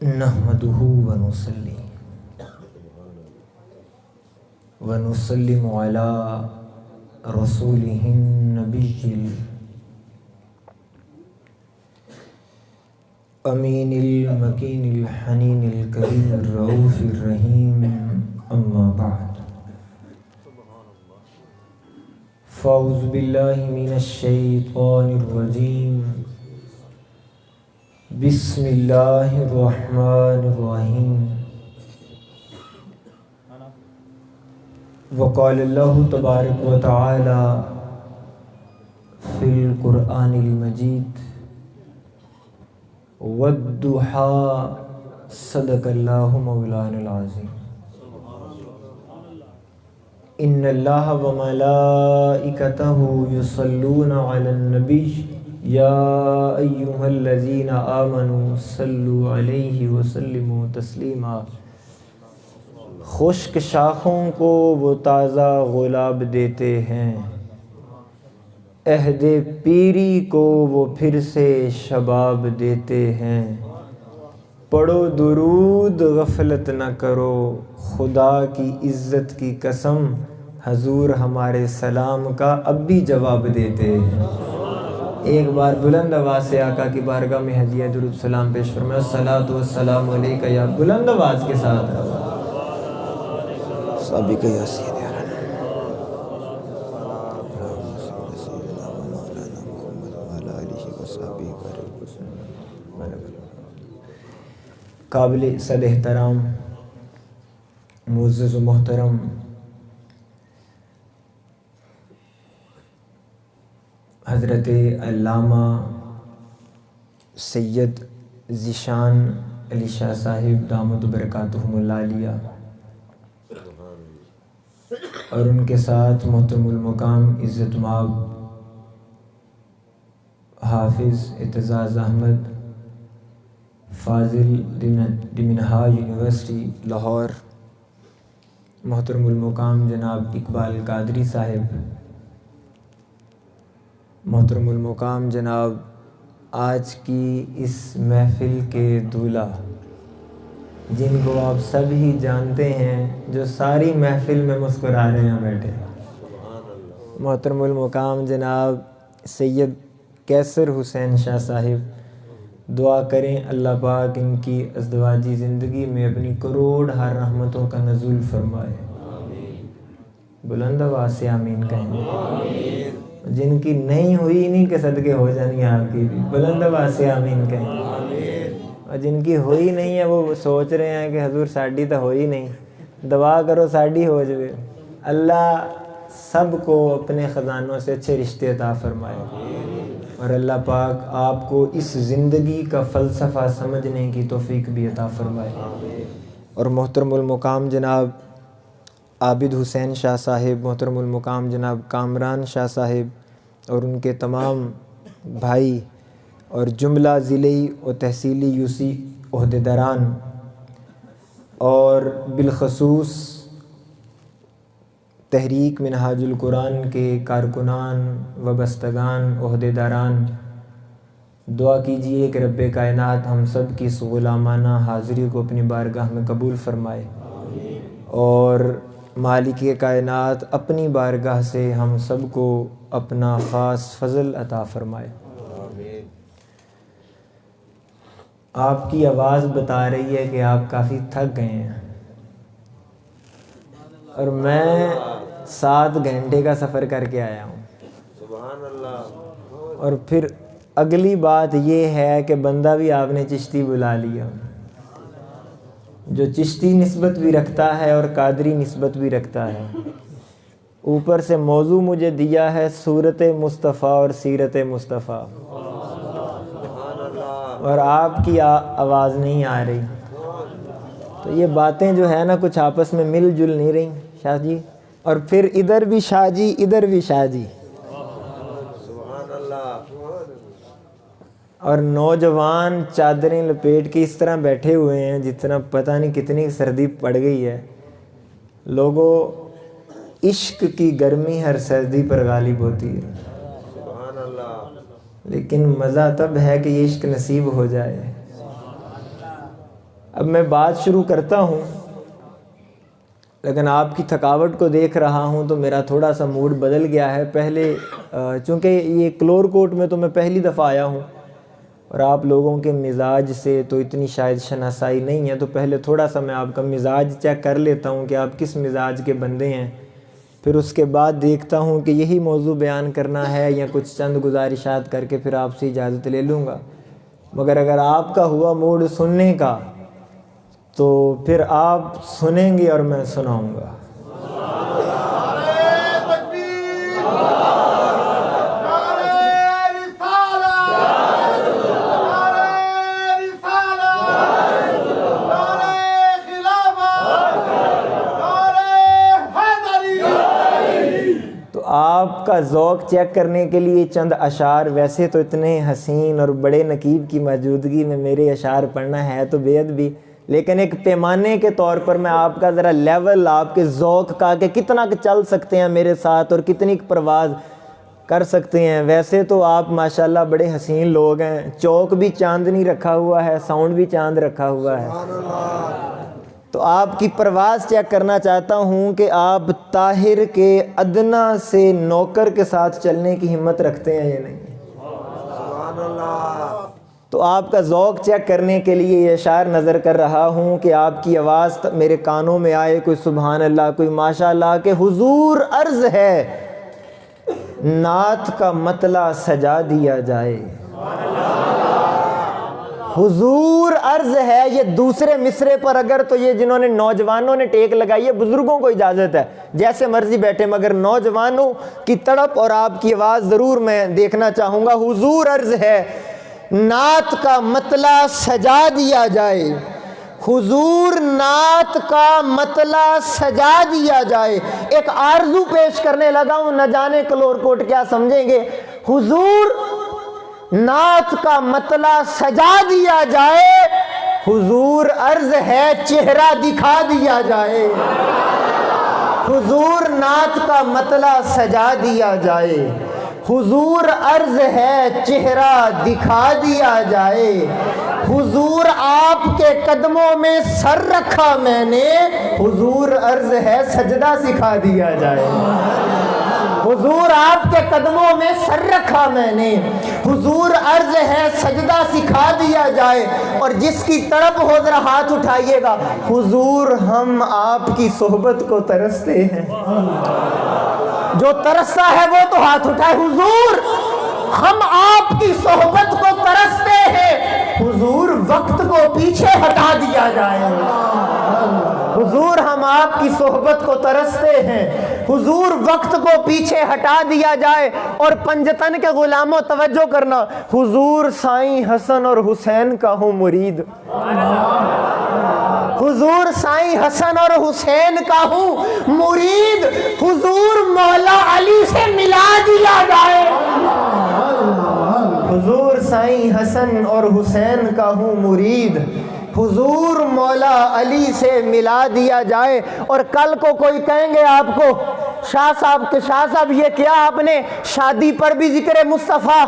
نحمدہ ونسلم علی رسولہ النبی الامین المکین الحنین الکریم الرؤوف الرحیم، اما بعد فاعوذ باللہ من الشیطان الرجیم، بسم اللہ الرحمن الرحیم۔ وقال اللہ تبارک و تعالی فی القرآن المجید، والضحیٰ صدق اللہ مولانا العظیم۔ ان اللہ وملائکتہ یصلون علی النبی یا ایہا الذین آمنوا صلوا علیہ وسلموا تسلیما۔ خشک شاخوں کو وہ تازہ گلاب دیتے ہیں، عہد پیری کو وہ پھر سے شباب دیتے ہیں۔ پڑھو درود غفلت نہ کرو، خدا کی عزت کی قسم حضور ہمارے سلام کا اب بھی جواب دیتے ہیں۔ ایک بار بلند آواز سے آقا کی بارگاہ میں ہدیہ درود سلام پیش فرمائے۔ الصلاۃ والسلام علیک یا بلند آواز کے ساتھ سابق یا سید قابل صد احترام معزز و محترم حضرت علامہ سید ذیشان علی شاہ صاحب دامت برکاتہم العالیہ اور ان کے ساتھ محترم المقام عزت مآب حافظ اعتزاز احمد فاضل ڈمنہا یونیورسٹی لاہور، محترم المقام جناب اقبال قادری صاحب، محترم المقام جناب آج کی اس محفل کے دولہا، جن کو آپ سب ہی جانتے ہیں، جو ساری محفل میں مسکرا رہے ہیں بیٹھے، محترم المقام جناب سید کیسر حسین شاہ صاحب، دعا کریں اللہ پاک ان کی ازدواجی زندگی میں اپنی کروڑ ہر رحمتوں کا نزول فرمائے۔ بلند آواز سے آمین کہیں۔ جن کی نہیں ہوئی انہی کے صدقے ہو جانی آپ کی بھی، بلند آواز سے آمین کہیں۔ اور جن کی ہوئی نہیں ہے وہ سوچ رہے ہیں کہ حضور ساڈی تو ہوئی نہیں، دعا کرو ساڈی ہو جائے۔ اللہ سب کو اپنے خزانوں سے اچھے رشتے عطا فرمائے، اور اللہ پاک آپ کو اس زندگی کا فلسفہ سمجھنے کی توفیق بھی عطا فرمائے۔ اور محترم المقام جناب عابد حسین شاہ صاحب، محترم المقام جناب کامران شاہ صاحب اور ان کے تمام بھائی اور جملہ ضلعی و تحصیلی یوسی عہدیداران اور بالخصوص تحریک منہاج القرآن کے کارکنان، وابستگان، عہدیداران، دعا کیجئے کہ رب کائنات ہم سب کی اس غلامانہ حاضری کو اپنی بارگاہ میں قبول فرمائے، اور مالک کائنات اپنی بارگاہ سے ہم سب کو اپنا خاص فضل عطا فرمائے۔ آپ کی آواز بتا رہی ہے کہ آپ کافی تھک گئے ہیں، اور میں 7 گھنٹے کا سفر کر کے آیا ہوں۔ سبحان اللہ۔ اور پھر اگلی بات یہ ہے کہ بندہ بھی آپ نے چشتی بلا لیا، جو چشتی نسبت بھی رکھتا ہے اور قادری نسبت بھی رکھتا ہے۔ اوپر سے موضوع مجھے دیا ہے صورت مصطفیٰ اور سیرت مصطفیٰ، اور آپ کی آواز نہیں آ رہی، تو یہ باتیں جو ہے نا کچھ آپس میں مل جل نہیں رہی شاہ جی، اور پھر ادھر بھی شاہ جی ادھر بھی شاہ جی، اور نوجوان چادریں لپیٹ کے اس طرح بیٹھے ہوئے ہیں جتنا پتہ نہیں کتنی سردی پڑ گئی ہے۔ لوگوں، عشق کی گرمی ہر سردی پر غالب ہوتی ہے، لیکن مزہ تب ہے کہ یہ عشق نصیب ہو جائے۔ اب میں بات شروع کرتا ہوں، لیکن آپ کی تھکاوٹ کو دیکھ رہا ہوں تو میرا تھوڑا سا موڈ بدل گیا ہے۔ پہلے چونکہ یہ کلور کوٹ میں تو میں پہلی دفعہ آیا ہوں اور آپ لوگوں کے مزاج سے تو اتنی شاید شناسائی نہیں ہے، تو پہلے تھوڑا سا میں آپ کا مزاج چیک کر لیتا ہوں کہ آپ کس مزاج کے بندے ہیں، پھر اس کے بعد دیکھتا ہوں کہ یہی موضوع بیان کرنا ہے یا کچھ چند گزارشات کر کے پھر آپ سے اجازت لے لوں گا۔ مگر اگر آپ کا ہوا موڈ سننے کا تو پھر آپ سنیں گے اور میں سناؤں گا۔ تو آپ کا ذوق چیک کرنے کے لیے چند اشعار، ویسے تو اتنے حسین اور بڑے نقیب کی موجودگی میں میرے اشعار پڑھنا ہے تو بے ادبی، لیکن ایک پیمانے کے طور پر میں آپ کا ذرا لیول، آپ کے ذوق کا کہ کتنا چل سکتے ہیں میرے ساتھ اور کتنی پرواز کر سکتے ہیں۔ ویسے تو آپ ماشاءاللہ بڑے حسین لوگ ہیں، چوک بھی چاندنی رکھا ہوا ہے، ساؤنڈ بھی چاند رکھا ہوا ہے، تو آپ کی پرواز چیک کرنا چاہتا ہوں کہ آپ طاہر کے ادنا سے نوکر کے ساتھ چلنے کی ہمت رکھتے ہیں یا نہیں۔ تو آپ کا ذوق چیک کرنے کے لیے یہ اشعار نظر کر رہا ہوں کہ آپ کی آواز میرے کانوں میں آئے، کوئی سبحان اللہ، کوئی ماشاءاللہ، کہ حضور عرض ہے نعت کا مطلع سجا دیا جائے۔ حضور عرض ہے، یہ دوسرے مصرے پر اگر تو یہ جنہوں نے نوجوانوں نے ٹیک لگائی ہے، بزرگوں کو اجازت ہے جیسے مرضی بیٹھے، مگر نوجوانوں کی تڑپ اور آپ کی آواز ضرور میں دیکھنا چاہوں گا۔ حضور عرض ہے نعت کا مطلع سجا دیا جائے، حضور نعت کا مطلع سجا دیا جائے۔ ایک آرزو پیش کرنے لگا ہوں، نہ جانے کلور کوٹ کیا سمجھیں گے۔ حضور نعت کا مطلع سجا دیا جائے، حضور عرض ہے چہرہ دکھا دیا جائے۔ حضور نعت کا مطلع سجا دیا جائے، حضور عرض ہے چہرہ دکھا دیا جائے۔ حضور آپ کے قدموں میں سر رکھا میں نے، حضور عرض ہے سجدہ سکھا دیا جائے۔ حضور آپ کے قدموں میں سر رکھا میں نے، حضور عرض ہے سجدہ سکھا دیا جائے۔ اور جس کی طرف ہو ذرا ہاتھ اٹھائیے گا، حضور ہم آپ کی صحبت کو ترستے ہیں۔ جو ترستا ہے وہ تو ہاتھ اٹھائے۔ حضور ہم آپ کی صحبت کو ترستے ہیں، حضور وقت کو پیچھے ہٹا دیا جائے۔ حضور ہم آپ کی صحبت کو ترستے ہیں، حضور وقت کو پیچھے ہٹا دیا جائے۔ اور پنجتن کے غلاموں توجہ کرنا، حضور سائیں حسن اور حسین کا ہوں مرید، حضور سائیں حسن اور حسین کا ہوں مرید، حضور مولا علی سے ملا دیا جائے۔ حضور سائیں حسن اور حسین کا ہوں مرید، حضور مولا علی سے ملا دیا جائے۔ اور کل کو کوئی کہیں گے آپ کو شاہ صاحب یہ کیا آپ نے شادی پر بھی ذکر مصطفیٰ،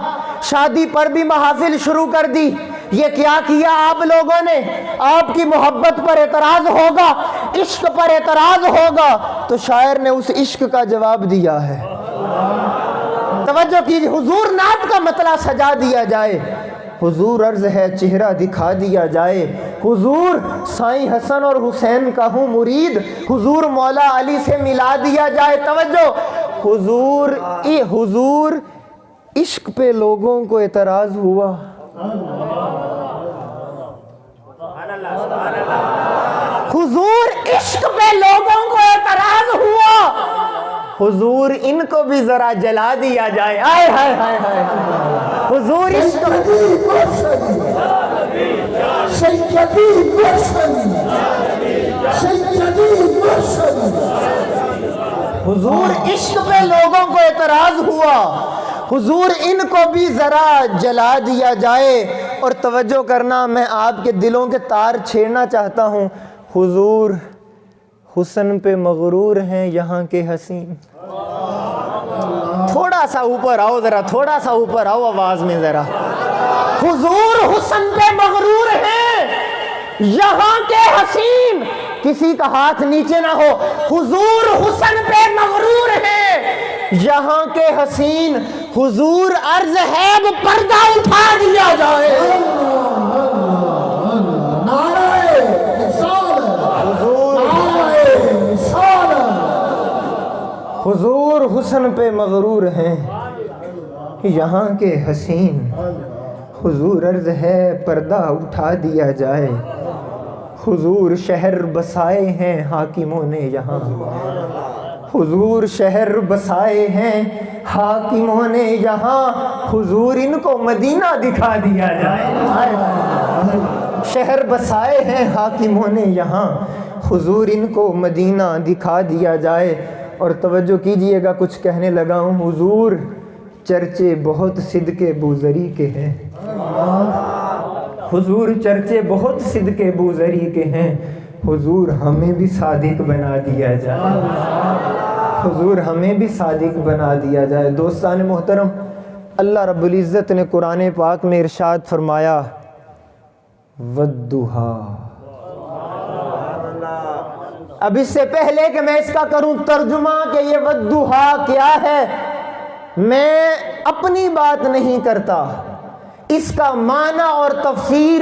شادی پر بھی محافل شروع کر دی، یہ کیا کیا آپ لوگوں نے؟ آپ کی محبت پر اعتراض ہوگا، عشق پر اعتراض ہوگا، تو شاعر نے اس عشق کا جواب دیا ہے۔ توجہ کیجیے، حضور نعت کا مطلع سجا دیا جائے، حضور عرض ہے چہرہ دکھا دیا جائے۔ حضور سائیں حسن اور حسین کا ہوں مرید، حضور مولا علی سے ملا دیا جائے۔ توجہ، حضور عشق پہ لوگوں کو اعتراض ہوا، حضور عشق پہ لوگوں کو اعتراض ہوا، حضور ان کو بھی ذرا جلا دیا جائے۔ آئے ہائے ہائے ہائے، حضور عشق حضور عشق پہ لوگوں کو اعتراض ہوا، حضور ان کو بھی ذرا جلا دیا جائے۔ اور توجہ کرنا، میں آپ کے دلوں کے تار چھیڑنا چاہتا ہوں، حضور حسن پہ مغرور ہیں یہاں کے حسین۔ تھوڑا سا اوپر آؤ، ذرا تھوڑا سا اوپر آؤ آواز میں ذرا۔ حضور حسن پہ مغرور ہیں یہاں کے حسین کسی کا ہاتھ نیچے نہ ہو، حضور حسن پہ مغرور ہے، یہاں کے حسین حضور عرض ہے وہ پردہ اٹھا دیا جائے۔ حضور حسن پہ مغرور ہیں، یہاں کے حسین حضور عرض ہے پردہ اٹھا دیا جائے۔ حضور شہر بسائے ہیں حاکموں نے یہاں، حضور شہر بسائے ہیں حاکموں نے یہاں، حضور ان کو مدینہ دکھا دیا جائے۔ شہر بسائے ہیں حاکموں نے یہاں، حضور ان کو مدینہ دکھا دیا جائے۔ اور توجہ کیجئے گا، کچھ کہنے لگا ہوں، حضور چرچے بہت صدقے بوزری کے ہیں، حضور چرچے بہت صدقے بوزری کے ہیں، حضور ہمیں بھی صادق بنا دیا جائے، حضور ہمیں بھی صادق بنا دیا جائے۔ دوستان محترم، اللہ رب العزت نے قرآن پاک میں ارشاد فرمایا والضحیٰ۔ اب اس سے پہلے کہ میں اس کا کروں ترجمہ کہ یہ والضحیٰ کیا ہے، میں اپنی بات نہیں کرتا، اس کا معنی اور تفسیر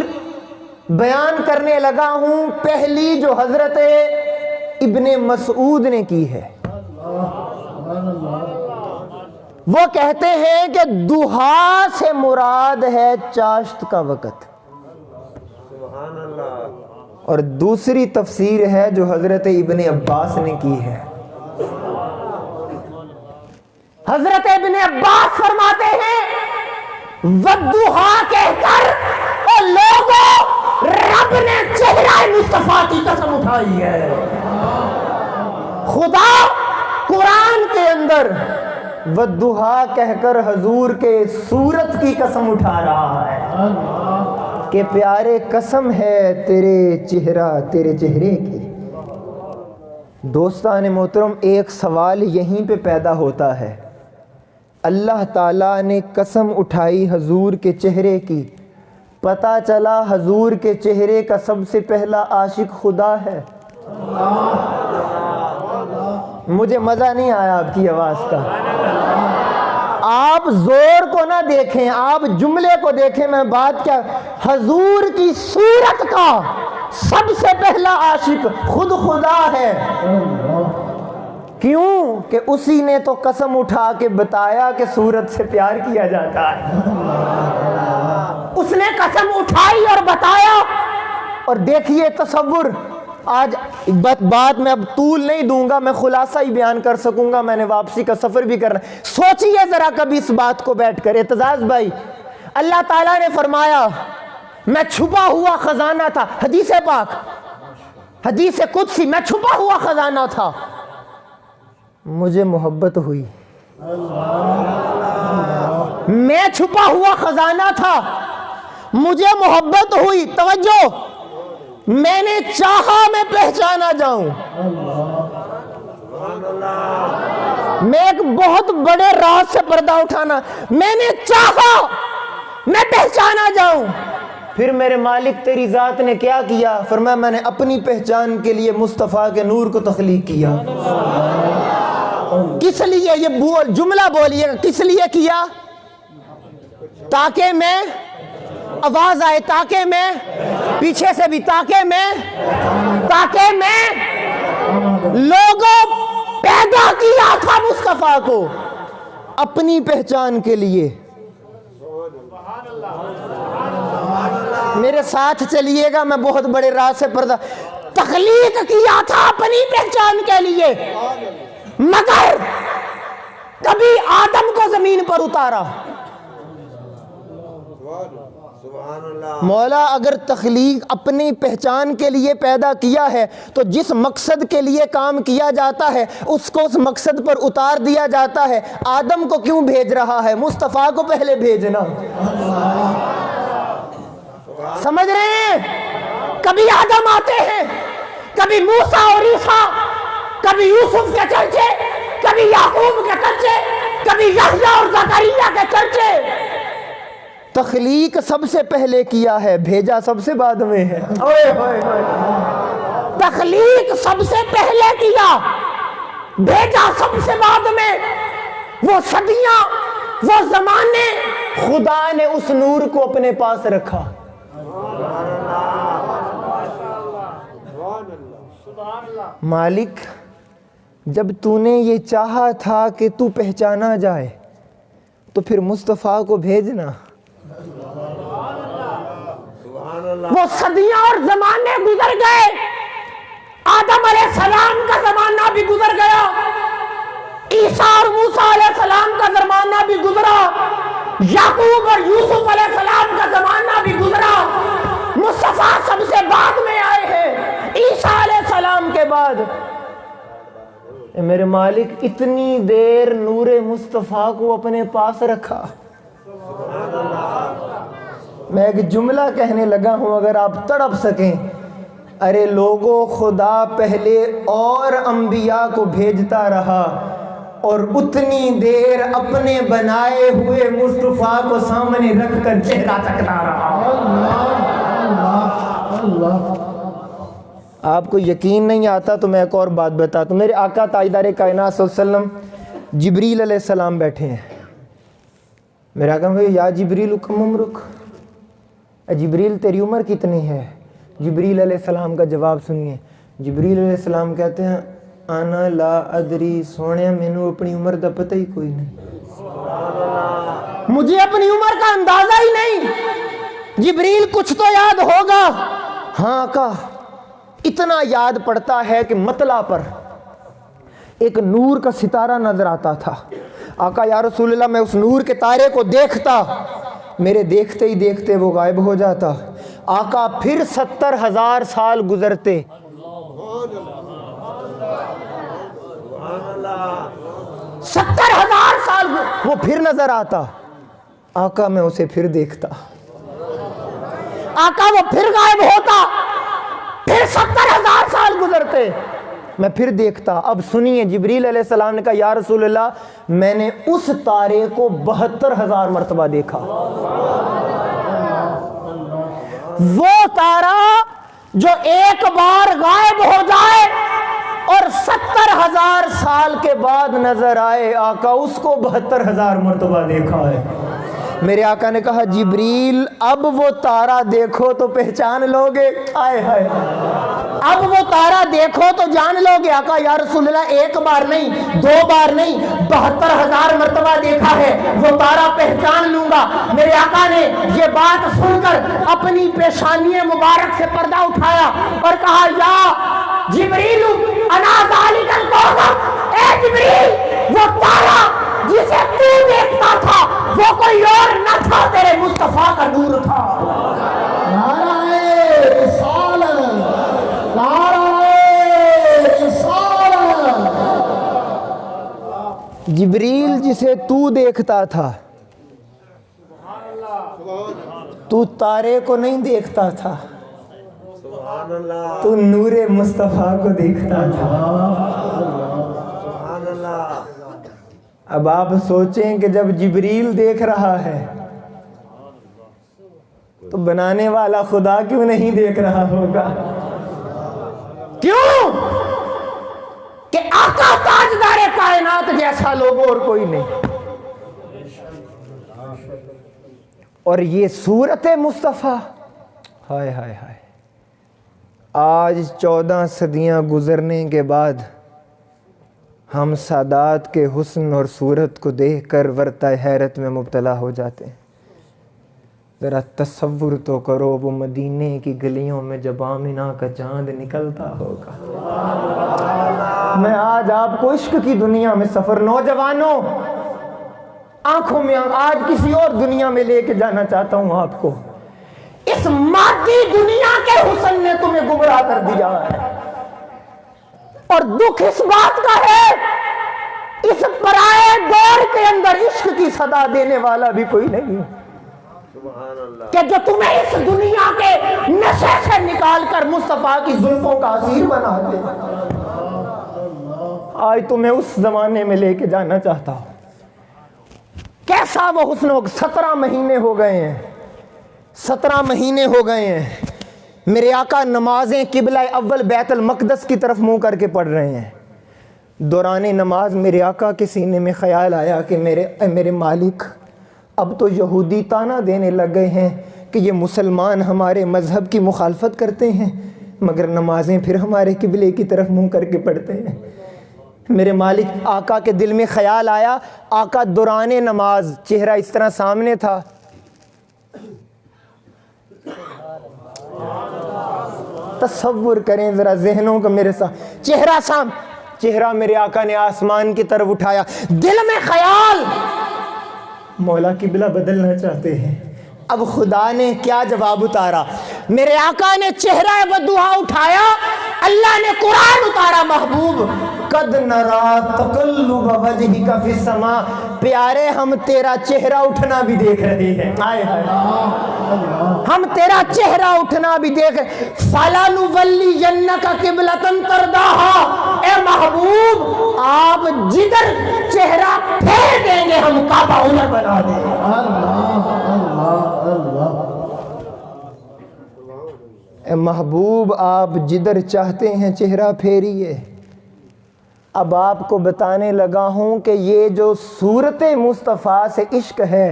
بیان کرنے لگا ہوں، پہلی جو حضرت ابن مسعود نے کی ہے۔ وہ کہتے ہیں کہ ضحیٰ سے مراد ہے چاشت کا وقت، اور دوسری تفسیر ہے جو حضرت ابن عباس نے کی ہے۔ حضرت ابن عباس فرماتے ہیں والضحیٰ کہہ کر اور لوگوں رب نے چہرہ مصطفیٰ کی قسم اٹھائی ہے۔ خدا قرآن کے اندر والضحیٰ کہہ کر حضور کے صورت کی قسم اٹھا رہا ہے کہ پیارے قسم ہے تیرے چہرے کی۔ دوستان محترم، ایک سوال یہیں پہ پیدا ہوتا ہے، اللہ تعالیٰ نے قسم اٹھائی حضور کے چہرے کی، پتہ چلا حضور کے چہرے کا سب سے پہلا عاشق خدا ہے۔ مجھے مزہ نہیں آیا آپ کی آواز کا، آپ زور کو نہ دیکھیں، آپ جملے کو دیکھیں، میں بات کیا، حضور کی صورت کا سب سے پہلا عاشق خود خدا ہے۔ کیوں کہ اسی نے تو قسم اٹھا کے بتایا کہ صورت سے پیار کیا جاتا ہے، اس نے قسم اٹھائی اور بتایا۔ اور دیکھیے تصور، آج بات میں اب طول نہیں دوں گا، میں خلاصہ ہی بیان کر سکوں گا، میں نے واپسی کا سفر بھی کرنا۔ سوچئے ذرا کبھی اس بات کو بیٹھ کر، اعتزاز بھائی، اللہ تعالیٰ نے فرمایا میں چھپا ہوا خزانہ تھا، حدیث پاک، حدیث قدسی، میں چھپا ہوا خزانہ تھا، مجھے محبت ہوئی، میں چھپا ہوا خزانہ تھا، مجھے محبت ہوئی، توجہ، میں نے چاہا میں پہچانا جاؤں۔ میں ایک بہت بڑے راز سے پردہ اٹھانا، میں نے چاہا میں پہچانا جاؤں۔ پھر میرے مالک تیری ذات نے کیا کیا؟ فرمایا میں نے اپنی پہچان کے لیے مصطفیٰ کے نور کو تخلیق کیا۔ کس لیے؟ یہ جملہ بولیے، کس لیے کیا؟ تاکہ میں، آواز آئے، تاکہ میں، پیچھے سے بھی تاکہ میں لوگوں پیدا کیا تھا مصطفیٰ کو اپنی پہچان کے لیے۔ میرے ساتھ چلیے گا، میں بہت بڑے راز سے پردہ، تخلیق کیا تھا اپنی پہچان کے لیے، مگر کبھی آدم کو زمین پر اتارا۔ مولا اگر تخلیق اپنی پہچان کے لیے پیدا کیا ہے تو جس مقصد کے لیے کام کیا جاتا ہے اس کو اس مقصد پر اتار دیا جاتا ہے۔ آدم کو کیوں بھیج رہا ہے؟ مصطفیٰ کو پہلے بھیجنا۔ سمجھ رہے ہیں؟ کبھی آدم آتے ہیں، کبھی موسیٰ اور عیسیٰ، کبھی یوسف کے چرچے، کبھی یعقوب کے چرچے، کبھی یحییٰ اور زکریا کے چرچے۔ تخلیق سب سے پہلے کیا ہے، بھیجا سب سے بعد میں ہے۔ اوئے ہوئے ہوئے، تخلیق سب سے پہلے کیا، بھیجا سب سے بعد میں۔ وہ صدیاں، وہ زمانے، خدا نے اس نور کو اپنے پاس رکھا۔ مالک جب تو نے یہ چاہا تھا کہ تو پہچانا جائے تو پھر مصطفیٰ کو بھیجنا۔ وہ صدیاں اور زمانے گزر گئے، آدم علیہ السلام کا زمانہ بھی گزر گیا، عیسیٰ اور موسیٰ علیہ السلام کا زمانہ بھی گزرا، یعقوب اور یوسف علیہ السلام کا زمانہ بھی گزرا، مصطفیٰ سب سے بعد میں آئے ہیں، عیسیٰ علیہ السلام کے بعد۔ اے میرے مالک اتنی دیر نور مصطفیٰ کو اپنے پاس رکھا۔ میں ایک جملہ کہنے لگا ہوں، اگر آپ تڑپ سکیں، ارے لوگوں، خدا پہلے اور انبیاء کو بھیجتا رہا اور اتنی دیر اپنے بنائے ہوئے مصطفیٰ کو سامنے رکھ کر چہرہ تکتا رہا۔ آپ کو یقین نہیں آتا تو میں ایک اور بات بتاتا ہوں۔ میرے آقا تاجدار کائنات صلی اللہ علیہ وسلم، جبریل علیہ السلام بیٹھے ہیں۔ میرے آقا نے کہا یا جبریل کم عمرک، اے جبریل تیری عمر کتنی ہے؟ جبریل علیہ السلام کا جواب سنیے۔ جبریل علیہ السلام کہتے ہیں انا لا ادری، سونے مینوں اپنی عمر دا پتہ ہی کوئی نہیں، مجھے اپنی عمر کا اندازہ ہی نہیں۔ جبریل کچھ تو یاد ہوگا؟ ہاں آقا، اتنا یاد پڑتا ہے کہ مطلع پر ایک نور کا ستارہ نظر آتا تھا۔ آقا یا رسول اللہ، میں اس نور کے تارے کو دیکھتا، میرے دیکھتے ہی دیکھتے وہ غائب ہو جاتا۔ آقا پھر 70,000 سال گزرتے، 70,000 سال وہ پھر نظر آتا۔ آقا میں اسے پھر دیکھتا، آقا وہ پھر غائب ہوتا، پھر 70,000 سال گزرتے، میں پھر دیکھتا۔ اب سنیے، جبریل علیہ السلام نے کہا یا رسول اللہ، میں نے اس تارے کو 72,000 مرتبہ دیکھا۔ وہ تارا جو ایک بار غائب ہو جائے اور 70,000 سال کے بعد نظر آئے، آقا اس کو 72,000 مرتبہ دیکھا ہے۔ میرے آقا نے کہا جبریل اب وہ تارا دیکھو تو پہچان لوگے؟ آئے ہائے، اب وہ تارا دیکھو تو جان لوگے؟ آقا یا رسول اللہ، ایک بار نہیں، دو بار نہیں، 72,000 مرتبہ دیکھا ہے، وہ تارا پہچان لوں گا۔ میرے آقا نے یہ بات سن کر اپنی پیشانی مبارک سے پردہ اٹھایا اور کہا یا جبریل انا ذالک الکوكب، اے جبریل وہ تارا جسے تو دیکھتا تھا وہ کوئی اور نہ تھا، تیرے مصطفیٰ کا نور تھا۔ نعرہ رسالت، نعرہ رسالت۔ جبریل جسے تو دیکھتا تھا، تو تارے کو نہیں دیکھتا تھا، تو نور مصطفیٰ کو دیکھتا تھا۔ اب آپ سوچیں کہ جب جبریل دیکھ رہا ہے تو بنانے والا خدا کیوں نہیں دیکھ رہا ہوگا؟ کیوں کہ آقا تاجدار کائنات جیسا لوگوں اور کوئی نہیں۔ اور یہ صورت مصطفیٰ، ہائے ہائے ہائے، آج 14 صدیاں گزرنے کے بعد ہم سادات کے حسن اور صورت کو دیکھ کر ورطہ حیرت میں مبتلا ہو جاتے ہیں۔ ذرا تصور تو کرو، وہ مدینے کی گلیوں میں جب آمنہ کا چاند نکلتا ہوگا۔ میں آج آپ کو عشق کی دنیا میں سفر، نوجوانوں آنکھوں میں آج کسی اور دنیا میں لے کے جانا چاہتا ہوں آپ کو۔ اس مادی دنیا کے حسن نے تمہیں گمراہ کر دیا ہے، اور دکھ اس بات کا ہے اس پرائے دور کے اندر عشق کی صدا دینے والا بھی کوئی نہیں کہ جو تمہیں اس دنیا کے نشے سے نکال کر مصطفیٰ کی زلفوں کا اسیر بنا دے۔ آج تمہیں اس زمانے میں لے کے جانا چاہتا ہوں۔ کیسا وہ حسن ہو، 17 مہینے ہو گئے ہیں 17 مہینے ہو گئے ہیں میرے آقا نمازیں قبلہ اول بیت المقدس کی طرف منہ کر کے پڑھ رہے ہیں. دوران نماز میرے آقا کے سینے میں خیال آیا کہ میرے مالک اب تو یہودی طعنہ دینے لگ گئے ہیں کہ یہ مسلمان ہمارے مذہب کی مخالفت کرتے ہیں مگر نمازیں پھر ہمارے قبلے کی طرف منہ کر کے پڑھتے ہیں. میرے مالک آقا کے دل میں خیال آیا. آقا دوران نماز چہرہ اس طرح سامنے تھا. تصور کریں ذرا ذہنوں کا میرے ساتھ, چہرہ میرے آقا نے آسمان کی طرف اٹھایا. دل میں خیال مولا قبلہ بدلنا چاہتے ہیں. اب خدا نے کیا جواب اتارا؟ میرے آقا نے چہرہ بدعا اٹھایا, اللہ نے قرآن اتارا. محبوب قد نرا تقلب وجہک فی السماء, پیارے ہم تیرا چہرہ اٹھنا بھی دیکھ رہے ہیں. آئے ہائے, ہم تیرا چہرہ اٹھنا بھی دیکھ رہے ہیں. فَلَنُوَلِّيَنَّكَ قِبْلَةً تَرْضَاهَا, اے محبوب آپ جدھر چہرہ پھیر دیں گے ہم کعبہ ادھر بنا دیں گے. اے محبوب آپ جدھر چاہتے ہیں چہرہ پھیریے. اب آپ کو بتانے لگا ہوں کہ یہ جو صورت مصطفیٰ سے عشق ہے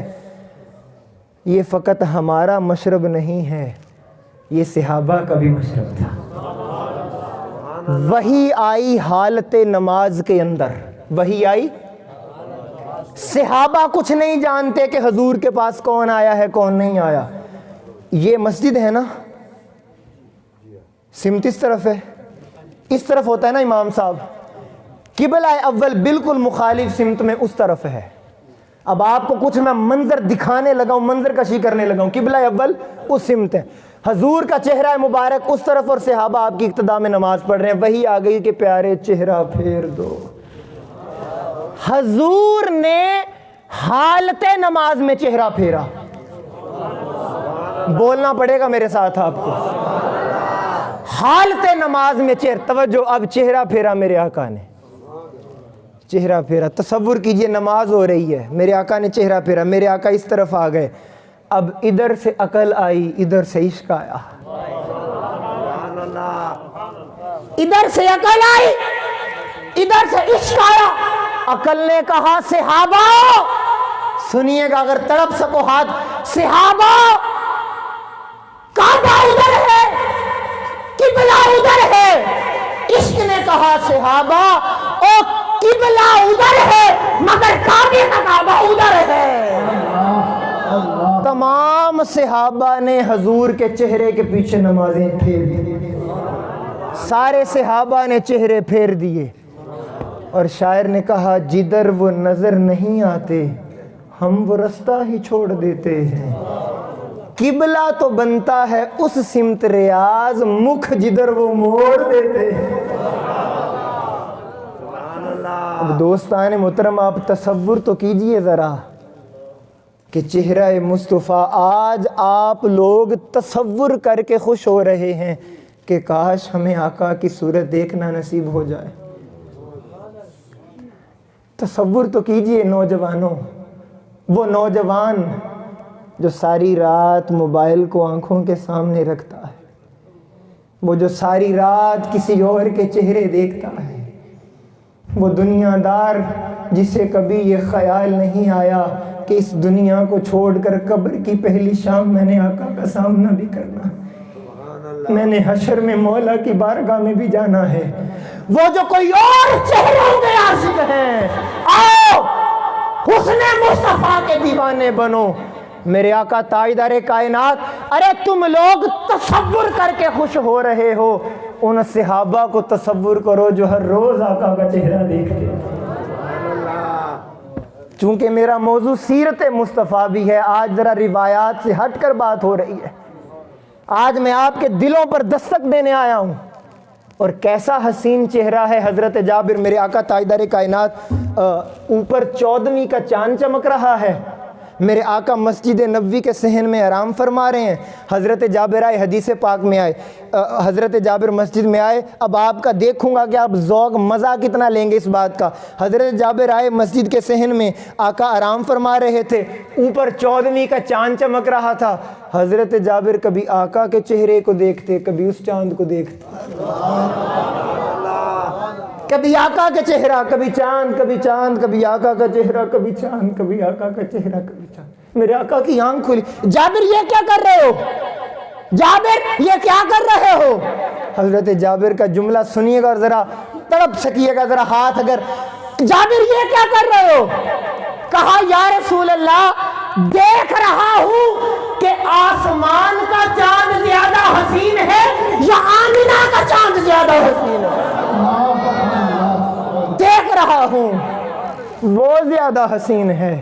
یہ فقط ہمارا مشرب نہیں ہے, یہ صحابہ کا بھی مشرب تھا. وحی آئی حالت نماز کے اندر, وحی آئی. صحابہ کچھ نہیں جانتے کہ حضور کے پاس کون آیا ہے کون نہیں آیا. یہ مسجد ہے نا, سمت اس طرف ہے, اس طرف ہوتا ہے نا امام صاحب, قبلہ اول بالکل مخالف سمت میں اس طرف ہے. اب آپ کو کچھ میں منظر دکھانے لگا ہوں, منظر کشی کرنے لگا ہوں. قبلہ اول اس سمت ہے, حضور کا چہرہ مبارک اس طرف اور صحابہ آپ کی اقتداء میں نماز پڑھ رہے ہیں. وہی آ گئی کہ پیارے چہرہ پھیر دو. حضور نے حالت نماز میں چہرہ پھیرا. بولنا پڑے گا میرے ساتھ آپ کو. حالت نماز میں توجہ, اب چہرہ پھیرا میرے آقا نے, چہرہ پھیرا. تصور کیجئے نماز ہو رہی ہے, میرے آقا نے چہرہ پھیرا, میرے آقا اس طرف آ گئے. اب ادھر سے عقل آئی, ادھر سے عشق آیا. ادھر سے عقل آئی, ادھر سے عشق آیا. عقل نے کہا صحابہ سنیے گا, اگر تڑپ سکو ہاتھ, صحابہ کعبہ ادھر ہے, قبلہ ادھر ہے. عشق نے کہا صحابہ او قبلہ ادھر ہے مگر کعبے کا کعبہ ادھر ہے. تمام صحابہ نے حضور کے چہرے کے پیچھے نمازیں پھیر دی. سارے صحابہ نے چہرے پھیر دیے. اور شاعر نے کہا جدھر وہ نظر نہیں آتے ہم وہ رستہ ہی چھوڑ دیتے ہیں. قبلہ تو بنتا ہے اس سمت ریاض, مکھ جدھر وہ موڑ دیتے ہیں. اب دوستان محترم آپ تصور تو کیجئے ذرا کہ چہرہ مصطفیٰ, آج آپ لوگ تصور کر کے خوش ہو رہے ہیں کہ کاش ہمیں آقا کی صورت دیکھنا نصیب ہو جائے. تصور تو کیجئے نوجوانوں, وہ نوجوان جو ساری رات موبائل کو آنکھوں کے سامنے رکھتا ہے, وہ جو ساری رات کسی اور کے چہرے دیکھتا ہے, وہ دنیا دار جسے کبھی یہ خیال نہیں آیا کہ اس دنیا کو چھوڑ کر قبر کی پہلی شام میں نے آقا کا سامنا بھی کرنا, میں نے حشر میں مولا کی بارگاہ میں بھی جانا ہے. وہ جو کوئی اور چہروں کے عاشق ہیں, آؤ حسن مصطفیٰ کے دیوانے بنو. میرے آقا تاجدار کائنات, ارے تم لوگ تصور کر کے خوش ہو رہے ہو, ان صحابہ کو تصور کرو جو ہر روز آقا کا چہرہ دیکھتے ہیں. چونکہ میرا موضوع سیرت مصطفیٰ بھی ہے, آج ذرا روایات سے ہٹ کر بات ہو رہی ہے. آج میں آپ کے دلوں پر دستک دینے آیا ہوں. اور کیسا حسین چہرہ ہے حضرت جابر, میرے آقا تاجدار کائنات. اوپر 14ویں کا چاند چمک رہا ہے, میرے آقا مسجد نبوی کے صحن میں آرام فرما رہے ہیں. حضرت جابر آئے, حدیث پاک میں آئے, حضرت جابر مسجد میں آئے. اب آپ کا دیکھوں گا کہ آپ ذوق مزہ کتنا لیں گے اس بات کا. حضرت جابر آئے مسجد کے صحن میں, آقا آرام فرما رہے تھے, اوپر 14ویں کا چاند چمک رہا تھا. حضرت جابر کبھی آقا کے چہرے کو دیکھتے, کبھی اس چاند کو دیکھتے, کبھی آقا کا چہرہ, کبھی چاند, کبھی چاند, کبھی آقا کا چہرہ, کبھی چاند, کبھی آقا کا چہرہ, کبھی چاند. میرے آقا کی آنکھ کھلی, جابر یہ کیا کر رہے ہو, جابر یہ کیا کر رہے ہو. حضرت جابر کا جملہ سنیے گا اور ذرا تڑپ سکیے گا, ذرا ہاتھ اگر, جابر یہ کیا کر رہے ہو. کہا یا رسول اللہ دیکھ رہا ہوں کہ آسمان کا چاند زیادہ حسین ہے یا آمینہ کا چاند زیادہ حسین ہے. دیکھ رہا ہوں وہ زیادہ حسین ہے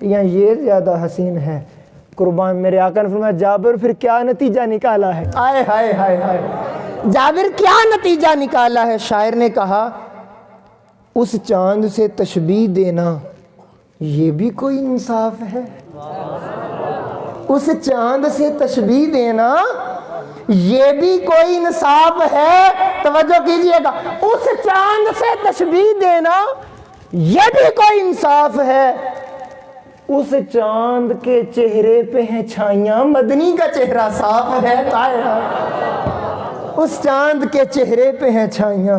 یا یہ زیادہ حسین ہے. قربان میرے آقا نے فرمایا جابر پھر کیا نتیجہ نکالا ہے. آئے ہائے ہائے ہائے, جابر کیا نتیجہ نکالا ہے. شاعر نے کہا اس چاند سے تشبیہ دینا یہ بھی کوئی انصاف ہے. اس چاند سے تشبیہ دینا یہ بھی کوئی انصاف ہے. توجہ کیجئے گا, اس چاند سے تشبیہ دینا یہ بھی کوئی انصاف ہے. اس چاند کے چہرے پہ ہیں چھائیاں, مدنی کا چہرہ صاف ہے. اس چاند کے چہرے پہ ہیں چھائیاں,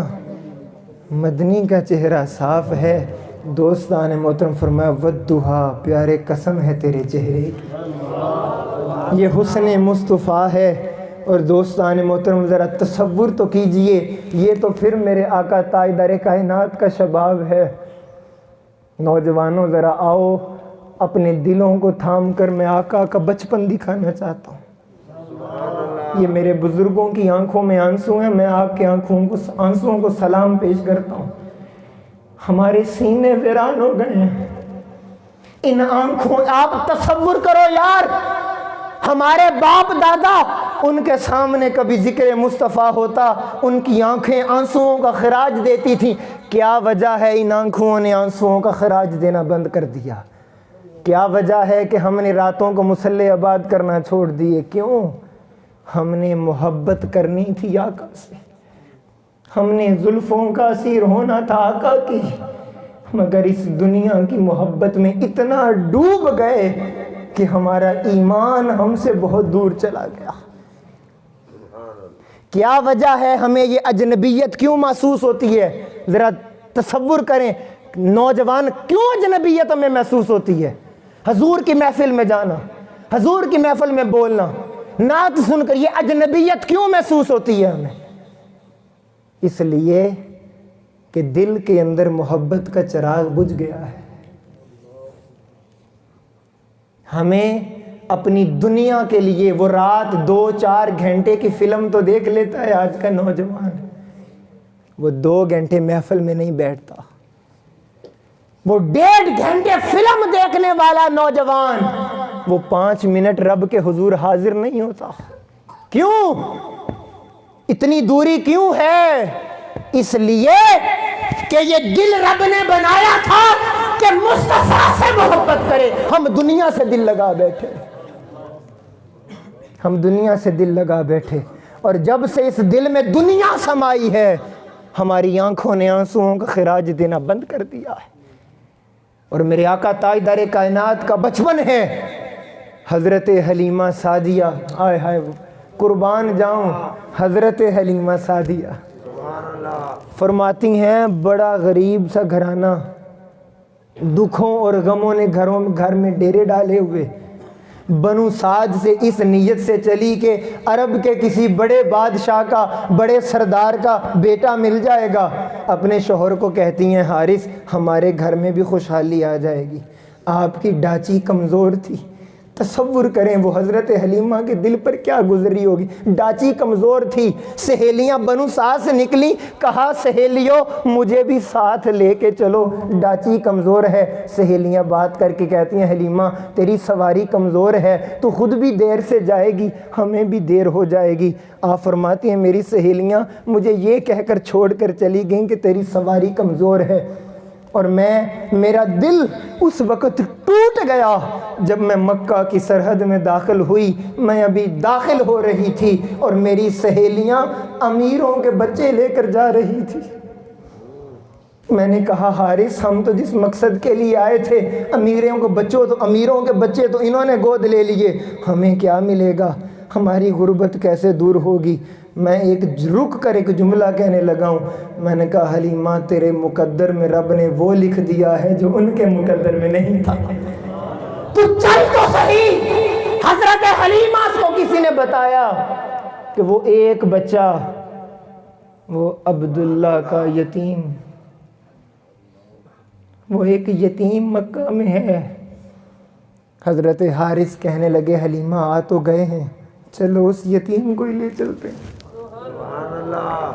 مدنی کا چہرہ صاف ہے. دوستان محترم فرمایا والضحیٰ, پیارے قسم ہے تیرے چہرے کی, یہ حسن مصطفیٰ ہے. اور دوستان محترم ذرا تصور تو کیجئے, یہ تو پھر میرے آقا تاجدار کائنات کا شباب ہے. نوجوانوں ذرا آؤ, اپنے دلوں کو تھام کر میں آقا کا بچپن دکھانا چاہتا ہوں. یہ میرے بزرگوں کی آنکھوں میں آنسو ہیں, میں آپ کے آنسوؤں کو سلام پیش کرتا ہوں. ہمارے سینے ویران ہو گئے ہیں ان آنکھوں. آپ تصور کرو یار, ہمارے باپ دادا, ان کے سامنے کبھی ذکر مصطفیٰ ہوتا, ان کی آنکھیں آنسوؤں کا خراج دیتی تھیں. کیا وجہ ہے ان آنکھوں نے آنسوؤں کا خراج دینا بند کر دیا؟ کیا وجہ ہے کہ ہم نے راتوں کو مصلے آباد کرنا چھوڑ دیے؟ کیوں؟ ہم نے محبت کرنی تھی آقا سے, ہم نے زلفوں کا اسیر ہونا تھا آقا کی, مگر اس دنیا کی محبت میں اتنا ڈوب گئے کہ ہمارا ایمان ہم سے بہت دور چلا گیا. کیا وجہ ہے ہمیں یہ اجنبیت کیوں محسوس ہوتی ہے؟ ذرا تصور کریں, نوجوان کیوں اجنبیت ہمیں محسوس ہوتی ہے؟ حضور کی محفل میں جانا, حضور کی محفل میں بولنا, نعت سن کر, یہ اجنبیت کیوں محسوس ہوتی ہے ہمیں؟ اس لیے کہ دل کے اندر محبت کا چراغ بجھ گیا ہے. ہمیں اپنی دنیا کے لیے وہ رات 2-4 گھنٹے کی فلم تو دیکھ لیتا ہے آج کا نوجوان, وہ 2 گھنٹے محفل میں نہیں بیٹھتا. وہ 1.5 گھنٹے فلم دیکھنے والا نوجوان وہ 5 منٹ رب کے حضور حاضر نہیں ہوتا. کیوں؟ اتنی دوری کیوں ہے؟ اس لیے کہ یہ دل رب نے بنایا تھا کہ مصطفیٰ سے محبت کرے. ہم دنیا سے دل لگا بیٹھے, ہم دنیا سے دل لگا بیٹھے, اور جب سے اس دل میں دنیا سمائی ہے ہماری آنکھوں نے آنسوؤں کا خراج دینا بند کر دیا ہے. اور میرے آقا تاجدار کائنات کا بچپن ہے حضرت حلیمہ سعدیہ. آئے ہائے, قربان جاؤں حضرت حلیمہ سعدیہ فرماتی ہیں بڑا غریب سا گھرانہ, دکھوں اور غموں نے گھر میں ڈیرے ڈالے ہوئے. بنو سعد سے اس نیت سے چلی کہ عرب کے کسی بڑے بادشاہ کا, بڑے سردار کا بیٹا مل جائے گا. اپنے شوہر کو کہتی ہیں حارث ہمارے گھر میں بھی خوشحالی آ جائے گی. آپ کی ڈاچی کمزور تھی. تصور کریں وہ حضرت حلیمہ کے دل پر کیا گزری ہوگی. ڈاچی کمزور تھی, سہیلیاں بنو سعد سے نکلی, کہا سہیلیوں مجھے بھی ساتھ لے کے چلو, ڈاچی کمزور ہے. سہیلیاں بات کر کے کہتی ہیں حلیمہ تیری سواری کمزور ہے, تو خود بھی دیر سے جائے گی, ہمیں بھی دیر ہو جائے گی. آپ فرماتی ہیں میری سہیلیاں مجھے یہ کہہ کر چھوڑ کر چلی گئیں کہ تیری سواری کمزور ہے. اور میرا دل اس وقت ٹوٹ گیا جب میں مکہ کی سرحد میں داخل ہوئی. میں ابھی داخل ہو رہی تھی اور میری سہیلیاں امیروں کے بچے لے کر جا رہی تھی. میں نے کہا حارث ہم تو جس مقصد کے لیے آئے تھے امیروں کے بچے تو انہوں نے گود لے لیے, ہمیں کیا ملے گا, ہماری غربت کیسے دور ہوگی. میں رک کر ایک جملہ کہنے لگا ہوں. میں نے کہا حلیمہ تیرے مقدر میں رب نے وہ لکھ دیا ہے جو ان کے مقدر میں نہیں تھا. تو چل تو صحیح. حضرت حلیمہ کو کسی نے بتایا کہ وہ ایک بچہ, وہ عبداللہ کا یتیم, وہ ایک یتیم مکہ میں ہے. حضرت حارث کہنے لگے حلیمہ آ تو گئے ہیں, چلو اس یتیم کو ہی لے چلتے ہیں.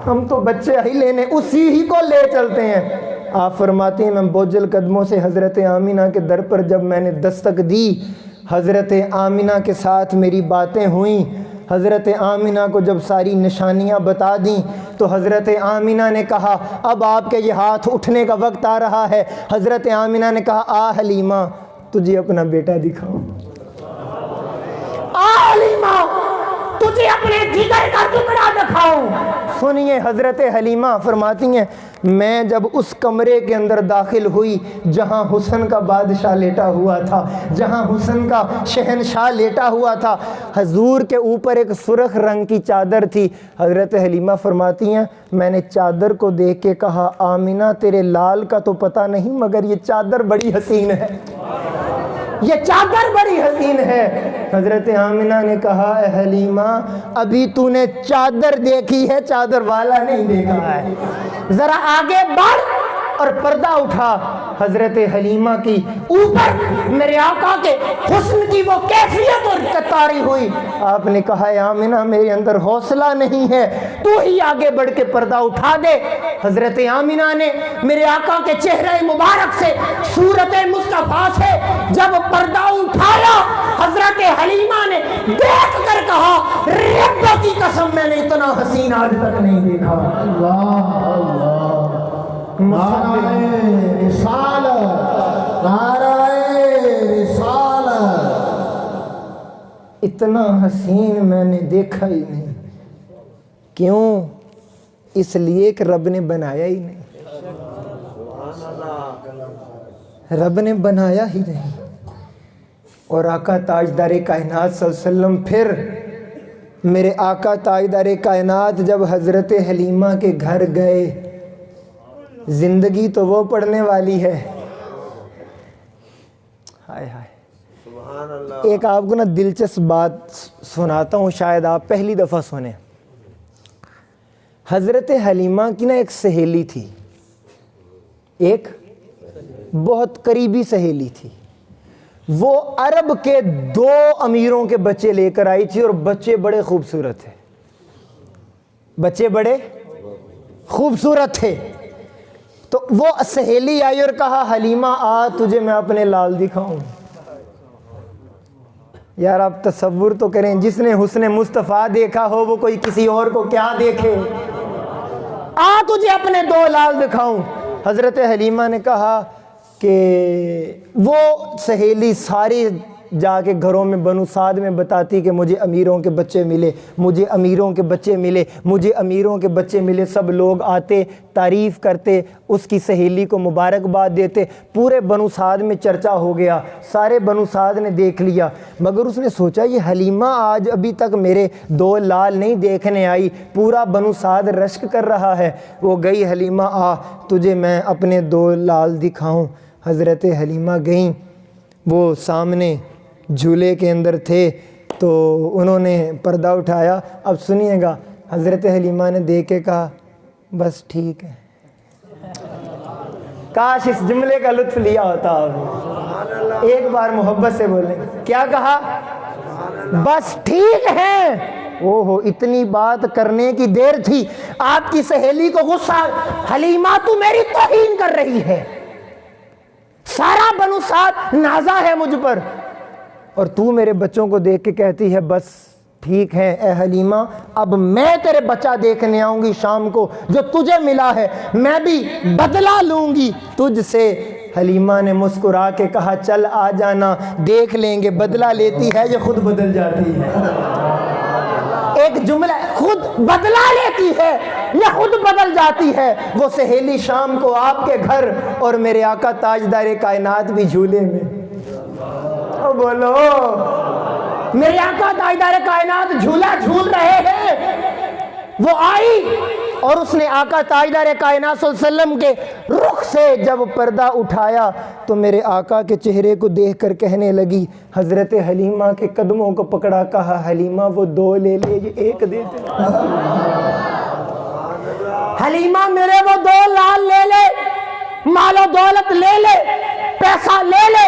ہم تو بچے ہی لینے اسی ہی کو لے چلتے ہیں. آپ فرماتے ہیں میں بوجھل قدموں سے حضرت آمینہ کے در پر جب میں نے دستک دی, حضرت آمینہ کے ساتھ میری باتیں ہوئیں. حضرت آمینہ کو جب ساری نشانیاں بتا دیں تو حضرت آمینہ نے کہا اب آپ کے یہ ہاتھ اٹھنے کا وقت آ رہا ہے. حضرت آمینہ نے کہا آ حلیمہ تجھے اپنا بیٹا دکھاؤں. آ حلیمہ تجھے اپنے جگر کا ٹکڑا دکھاؤں. سنیے حضرت حلیمہ فرماتی ہیں میں جب اس کمرے کے اندر داخل ہوئی جہاں حسن کا بادشاہ لیٹا ہوا تھا, جہاں حسن کا شہنشاہ لیٹا ہوا تھا, حضور کے اوپر ایک سرخ رنگ کی چادر تھی. حضرت حلیمہ فرماتی ہیں میں نے چادر کو دیکھ کے کہا آمینہ تیرے لال کا تو پتہ نہیں مگر یہ چادر بڑی حسین ہے, یہ چادر بڑی حسین ہے. حضرت آمینہ نے کہا اے حلیمہ ابھی تو نے چادر دیکھی ہے, چادر والا نہیں دیکھا ہے, ذرا آگے بڑھ اور پردہ اٹھا. حضرت حلیمہ کی اوپر میرے آقا کے حسن کی وہ کیفیت اور طاری ہوئی. آپ نے کہا اے آمینہ میرے اندر حوصلہ نہیں ہے, تو ہی آگے بڑھ کے پردہ اٹھا دے. حضرت آمینہ نے میرے آقا کے چہرے مبارک سے صورت مصطفیٰ سے جب پردہ اٹھایا, حضرت حلیمہ نے دیکھ کر کہا رب کی قسم میں نے اتنا حسین آج تک نہیں دیکھا. اللہ اللہ نعرہ رسالت نعرہ رسالت. اتنا حسین میں نے دیکھا ہی نہیں. کیوں؟ اس لیے کہ رب نے بنایا ہی نہیں, رب نے بنایا ہی نہیں. اور آقا تاجدار کائنات صلی اللہ علیہ وسلم پھر میرے آقا تاجدار کائنات جب حضرت حلیمہ کے گھر گئے, زندگی تو وہ پڑھنے والی ہے. ہائے ہائے, ایک آپ کو نا دلچسپ بات سناتا ہوں, شاید آپ پہلی دفعہ سنیں. حضرت حلیمہ کی نا ایک سہیلی تھی, ایک بہت قریبی سہیلی تھی. وہ عرب کے 2 امیروں کے بچے لے کر آئی تھی اور بچے بڑے خوبصورت تھے, بچے بڑے خوبصورت تھے. تو وہ سہیلی آئی اور کہا حلیمہ آ تجھے میں اپنے لال دکھاؤں. یار آپ تصور تو کریں, جس نے حسن مصطفیٰ دیکھا ہو وہ کوئی کسی اور کو کیا دیکھے. آ تجھے اپنے 2 لال دکھاؤں. حضرت حلیمہ نے کہا کہ وہ سہیلی ساری جا کے گھروں میں بنو سعد میں بتاتی کہ مجھے امیروں کے بچے ملے, مجھے امیروں کے بچے ملے, مجھے امیروں کے بچے ملے. سب لوگ آتے تعریف کرتے, اس کی سہیلی کو مبارکباد دیتے. پورے بنو سعد میں چرچا ہو گیا, سارے بنو سعد نے دیکھ لیا. مگر اس نے سوچا یہ حلیمہ آج ابھی تک میرے 2 لال نہیں دیکھنے آئی, پورا بنو سعد رشک کر رہا ہے. وہ گئی حلیمہ آ تجھے میں اپنے 2 لال دکھاؤں. حضرت حلیمہ گئیں, وہ سامنے جھولے کے اندر تھے تو انہوں نے پردہ اٹھایا. اب سنیے گا, حضرت حلیمہ نے دیکھ کے کہا بس ٹھیک ہے. کاش اس جملے کا لطف لیا ہوتا آپ نے. ایک بار محبت سے بولیں, کیا کہا؟ بس ٹھیک ہے. اوہو اتنی بات کرنے کی دیر تھی, آپ کی سہیلی کو غصہ, حلیمہ تو میری توہین کر رہی ہے, سارا بنو سعد نازا ہے مجھ پر, اور تو میرے بچوں کو دیکھ کے کہتی ہے بس ٹھیک ہے اے حلیمہ، اب میں تیرے بچہ دیکھنے آؤں گی شام کو، جو تجھے ملا ہے میں بھی بدلہ لوں گی تجھ سے۔ حلیمہ نے مسکرا کے کہا چل آ جانا، دیکھ لیں گے بدلہ لیتی ہے یا خود بدل جاتی ہے۔ ایک جملہ، خود بدلہ لیتی ہے یا خود بدل جاتی ہے۔ وہ سہیلی شام کو آپ کے گھر اور میرے آقا تاجدار کائنات بھی جھولے میں۔ او بولو، میرے آقا تاجدار کائنات جھولا جھول رہے ہیں۔ وہ آئی اور اس نے آقا تاجدار کائنات صلی اللہ علیہ وسلم کے رخ سے جب پردہ اٹھایا تو میرے آقا کے چہرے کو دیکھ کر کہنے لگی، حضرت حلیمہ کے قدموں کو پکڑا، کہا حلیمہ وہ 2 لے لے، یہ 1 دے دے۔ حلیمہ میرے وہ 2 لال لے لے، مال و دولت لے لے، پیسہ لے لے،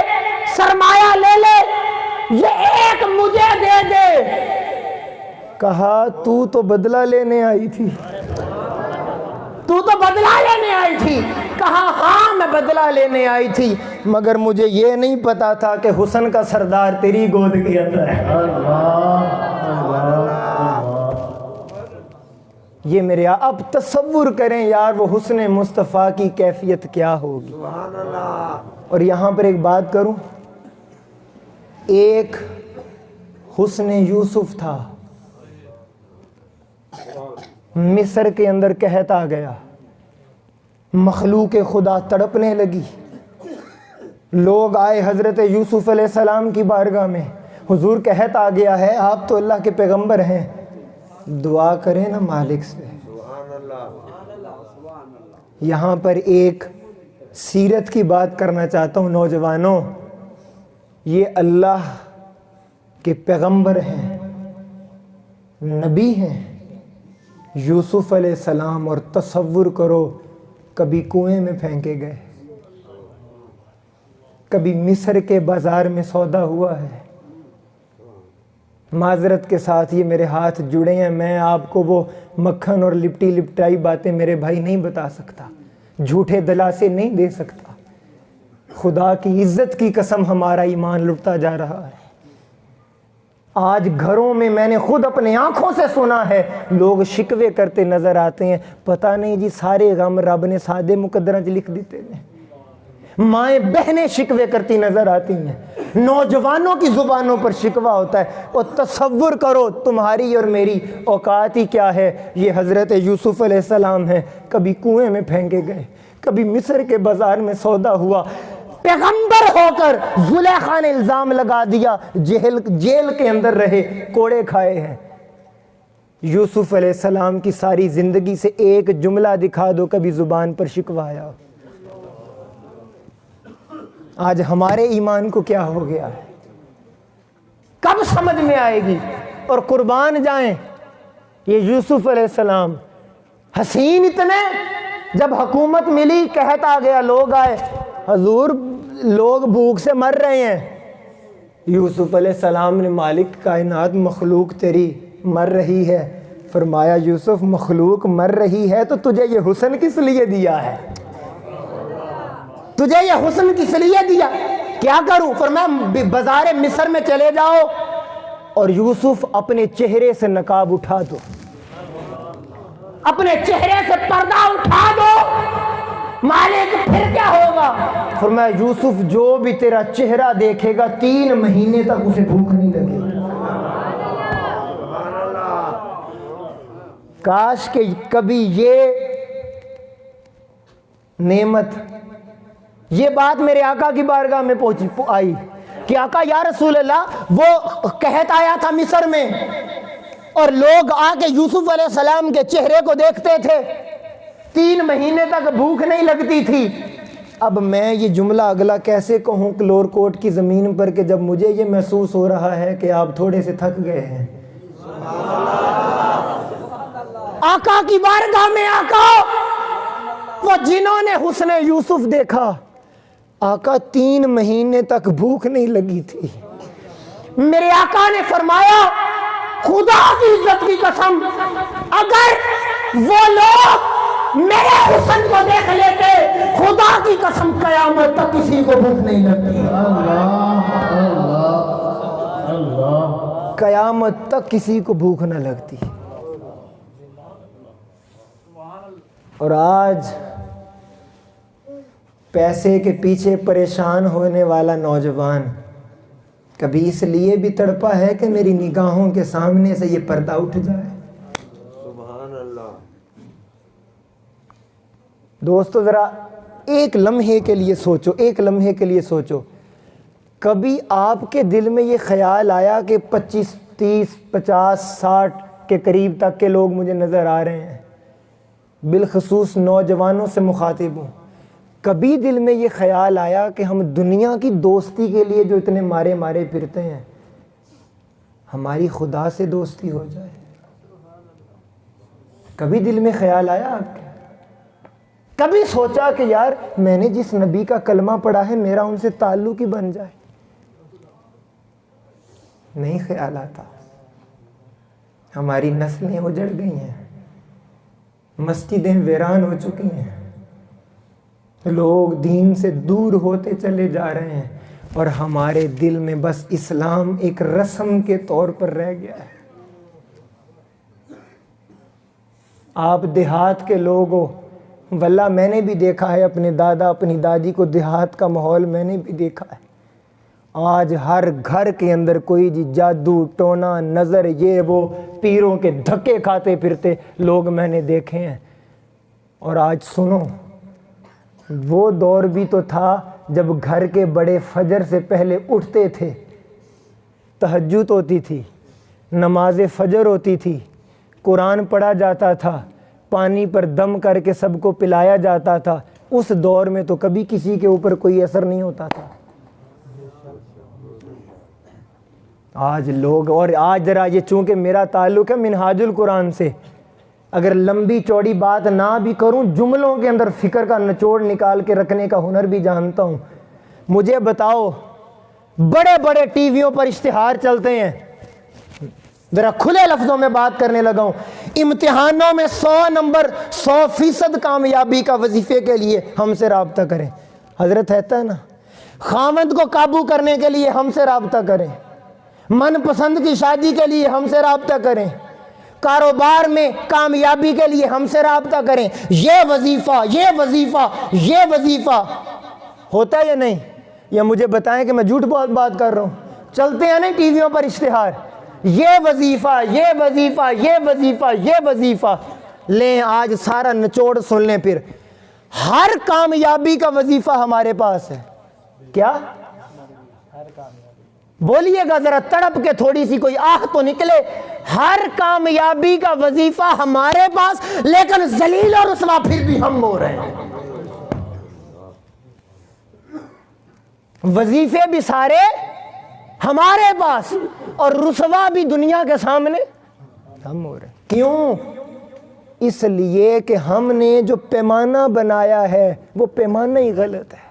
سرمایہ لے لے، یہ 1 مجھے دے دے۔ کہا تو بدلہ لینے آئی تھی، تو بدلہ لینے آئی تھی۔ کہا ہاں میں بدلہ لینے آئی تھی، مگر مجھے یہ نہیں پتا تھا کہ حسن کا سردار تیری گود کے اندر ہے۔ یہ میرے اب تصور کریں یار وہ حسن مصطفیٰ کی کیفیت کیا ہوگی۔ اور یہاں پر ایک بات کروں، ایک حسن یوسف تھا، مصر کے اندر قحط آ گیا، مخلوق خدا تڑپنے لگی، لوگ آئے حضرت یوسف علیہ السلام کی بارگاہ میں، حضور قحط آ گیا ہے، آپ تو اللہ کے پیغمبر ہیں، دعا کریں نا مالک سے۔ یہاں پر ایک سیرت کی بات کرنا چاہتا ہوں نوجوانوں، یہ اللہ کے پیغمبر ہیں، نبی ہیں یوسف علیہ السلام، اور تصور کرو کبھی کنویں میں پھینکے گئے، کبھی مصر کے بازار میں سودا ہوا ہے۔ معذرت کے ساتھ یہ میرے ہاتھ جڑے ہیں، میں آپ کو وہ مکھن اور لپٹی لپٹائی باتیں میرے بھائی نہیں بتا سکتا، جھوٹے دلاسے نہیں دے سکتا۔ خدا کی عزت کی قسم ہمارا ایمان لٹتا جا رہا ہے۔ آج گھروں میں میں نے خود اپنے آنکھوں سے سنا ہے، لوگ شکوے کرتے نظر آتے ہیں، پتہ نہیں جی سارے غم رب نے سادے مقدرہ لکھ دیتے ہیں۔ مائیں بہنیں شکوے کرتی نظر آتی ہیں، نوجوانوں کی زبانوں پر شکوہ ہوتا ہے۔ اور تصور کرو تمہاری اور میری اوقات ہی کیا ہے۔ یہ حضرت یوسف علیہ السلام ہیں، کبھی کنویں میں پھینکے گئے، کبھی مصر کے بازار میں سودا ہوا، پیغمبر ہو کر زلیخا نے الزام لگا دیا، جیل کے اندر رہے، کوڑے کھائے ہیں۔ یوسف علیہ السلام کی ساری زندگی سے ایک جملہ دکھا دو کبھی زبان پر شکوہ آیا۔ آج ہمارے ایمان کو کیا ہو گیا ہے، کب سمجھ میں آئے گی؟ اور قربان جائیں یہ یوسف علیہ السلام حسین اتنے، جب حکومت ملی قحط آ گیا، لوگ آئے، حضور لوگ بھوک سے مر رہے ہیں۔ یوسف علیہ السلام نے مالک کائنات مخلوق تیری مر رہی ہے، فرمایا یوسف مخلوق مر رہی ہے تو تجھے یہ حسن کس لیے دیا ہے؟ تجھے یہ حسن کس لیے دیا؟ کیا کروں؟ فرمایا بازار مصر میں چلے جاؤ اور یوسف اپنے چہرے سے نقاب اٹھا دو، اپنے چہرے سے پردہ اٹھا دو، مالک پھر کیا ہوگا؟ فرمایا یوسف جو بھی تیرا چہرہ دیکھے گا 3 مہینے تک اسے بھوک نہیں لگے گی۔ کاش کہ کبھی یہ نعمت، یہ بات میرے آقا کی بارگاہ میں آئی کہ آقا یا رسول اللہ وہ قحط آیا تھا مصر میں اور لوگ آ کے یوسف علیہ السلام کے چہرے کو دیکھتے تھے، 3 مہینے تک بھوک نہیں لگتی تھی۔ اب میں یہ جملہ اگلا کیسے کہوں کلور کوٹ کی زمین پر کہ جب مجھے یہ محسوس ہو رہا ہے کہ آپ تھوڑے سے تھک گئے ہیں۔ آقا کی بارگاہ میں آقا وہ جنہوں نے حسن یوسف دیکھا، آقا 3 مہینے تک بھوک نہیں لگی تھی۔ میرے آقا نے فرمایا خدا کی عزت کی قسم اگر وہ لوگ میرے حسن کو دیکھ لیتے، خدا کی قسم قیامت تک کسی کو بھوک نہیں لگتی۔ اللہ اللہ اللہ قیامت تک کسی کو بھوک نہ لگتی. اور آج پیسے کے پیچھے پریشان ہونے والا نوجوان کبھی اس لیے بھی تڑپا ہے کہ میری نگاہوں کے سامنے سے یہ پردہ اٹھ جائے. سبحان اللہ. دوستو ذرا ایک لمحے کے لیے سوچو، ایک لمحے کے لیے سوچو، کبھی آپ کے دل میں یہ خیال آیا کہ 25 30 50 60 کے قریب تک کے لوگ مجھے نظر آ رہے ہیں، بالخصوص نوجوانوں سے مخاطب ہوں، کبھی دل میں یہ خیال آیا کہ ہم دنیا کی دوستی کے لیے جو اتنے مارے مارے پھرتے ہیں، ہماری خدا سے دوستی ہو جائے؟ کبھی دل میں خیال آیا آپ کے؟ کبھی سوچا کہ یار میں نے جس نبی کا کلمہ پڑھا ہے میرا ان سے تعلق ہی بن جائے؟ نہیں خیال آتا. ہماری نسلیں اجڑ گئی ہیں، مسجدیں ویران ہو چکی ہیں، لوگ دین سے دور ہوتے چلے جا رہے ہیں، اور ہمارے دل میں بس اسلام ایک رسم کے طور پر رہ گیا ہے. آپ دیہات کے لوگ ہو، واللہ میں نے بھی دیکھا ہے، اپنے دادا اپنی دادی کو دیہات کا ماحول میں نے بھی دیکھا ہے. آج ہر گھر کے اندر کوئی جادو ٹونا نظر یہ وہ پیروں کے دھکے کھاتے پھرتے لوگ میں نے دیکھے ہیں. اور آج سنو، وہ دور بھی تو تھا جب گھر کے بڑے فجر سے پہلے اٹھتے تھے، تہجد ہوتی تھی، نماز فجر ہوتی تھی، قرآن پڑھا جاتا تھا، پانی پر دم کر کے سب کو پلایا جاتا تھا. اس دور میں تو کبھی کسی کے اوپر کوئی اثر نہیں ہوتا تھا. آج لوگ، اور آج ذرا یہ چونکہ میرا تعلق ہے منہاج القرآن سے، اگر لمبی چوڑی بات نہ بھی کروں، جملوں کے اندر فکر کا نچوڑ نکال کے رکھنے کا ہنر بھی جانتا ہوں. مجھے بتاؤ، بڑے بڑے ٹی ویوں پر اشتہار چلتے ہیں، ذرا کھلے لفظوں میں بات کرنے لگا ہوں، امتحانوں میں 100 نمبر 100% کامیابی کا وظیفے کے لیے ہم سے رابطہ کریں. حضرت ہے نا، خاوند کو قابو کرنے کے لیے ہم سے رابطہ کریں، من پسند کی شادی کے لیے ہم سے رابطہ کریں، کاروبار میں کامیابی کے لیے ہم سے رابطہ کریں. یہ وظیفہ، یہ وظیفہ، یہ وظیفہ ہوتا ہے یا نہیں؟ یا مجھے بتائیں کہ میں جھوٹ بہت بات کر رہا ہوں؟ چلتے ہیں نا ٹی ویوں پر اشتہار، یہ وظیفہ، یہ وظیفہ، یہ وظیفہ، یہ وظیفہ. لیں آج سارا نچوڑ سن لیں پھر. ہر کامیابی کا وظیفہ ہمارے پاس ہے. کیا بولیے گا ذرا تڑپ کے، تھوڑی سی کوئی آہ تو نکلے. ہر کامیابی کا وظیفہ ہمارے پاس، لیکن ذلیل اور رسوا پھر بھی ہم ہو رہے ہیں. وظیفے بھی سارے ہمارے پاس اور رسوا بھی دنیا کے سامنے ہم ہو رہے ہیں. کیوں؟ اس لیے کہ ہم نے جو پیمانہ بنایا ہے وہ پیمانہ ہی غلط ہے.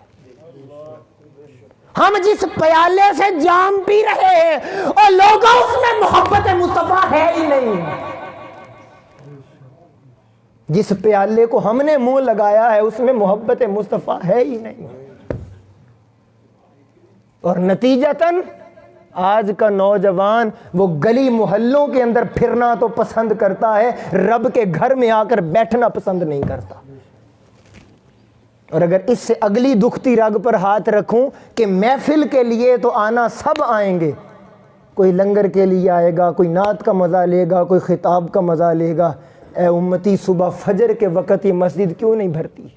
ہم جس پیالے سے جام پی رہے ہیں اور لوگوں اس میں محبت مصطفیٰ ہے ہی نہیں. جس پیالے کو ہم نے منہ لگایا ہے اس میں محبت مصطفیٰ ہے ہی نہیں. اور نتیجتاً آج کا نوجوان وہ گلی محلوں کے اندر پھرنا تو پسند کرتا ہے، رب کے گھر میں آ کر بیٹھنا پسند نہیں کرتا. اور اگر اس سے اگلی دکھتی رگ پر ہاتھ رکھوں کہ محفل کے لیے تو آنا سب آئیں گے، کوئی لنگر کے لیے آئے گا، کوئی نعت کا مزہ لے گا، کوئی خطاب کا مزہ لے گا، اے امتی صبح فجر کے وقت یہ مسجد کیوں نہیں بھرتی؟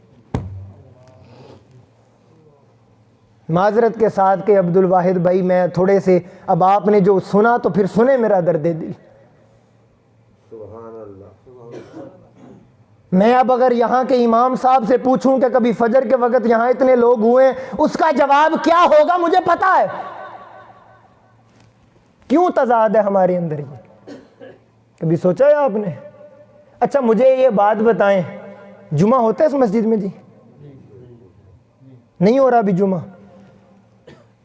معذرت کے ساتھ کہ عبد الواحد بھائی میں تھوڑے سے، اب آپ نے جو سنا تو پھر سنے میرا درد دل. میں اب اگر یہاں کے امام صاحب سے پوچھوں کہ کبھی فجر کے وقت یہاں اتنے لوگ ہوئے، اس کا جواب کیا ہوگا مجھے پتا ہے. کیوں تضاد ہے ہمارے اندر؟ یہ کبھی سوچا ہے آپ نے؟ اچھا مجھے یہ بات بتائیں، جمعہ ہوتا ہے اس مسجد میں؟ جی نہیں ہو رہا ابھی جمعہ.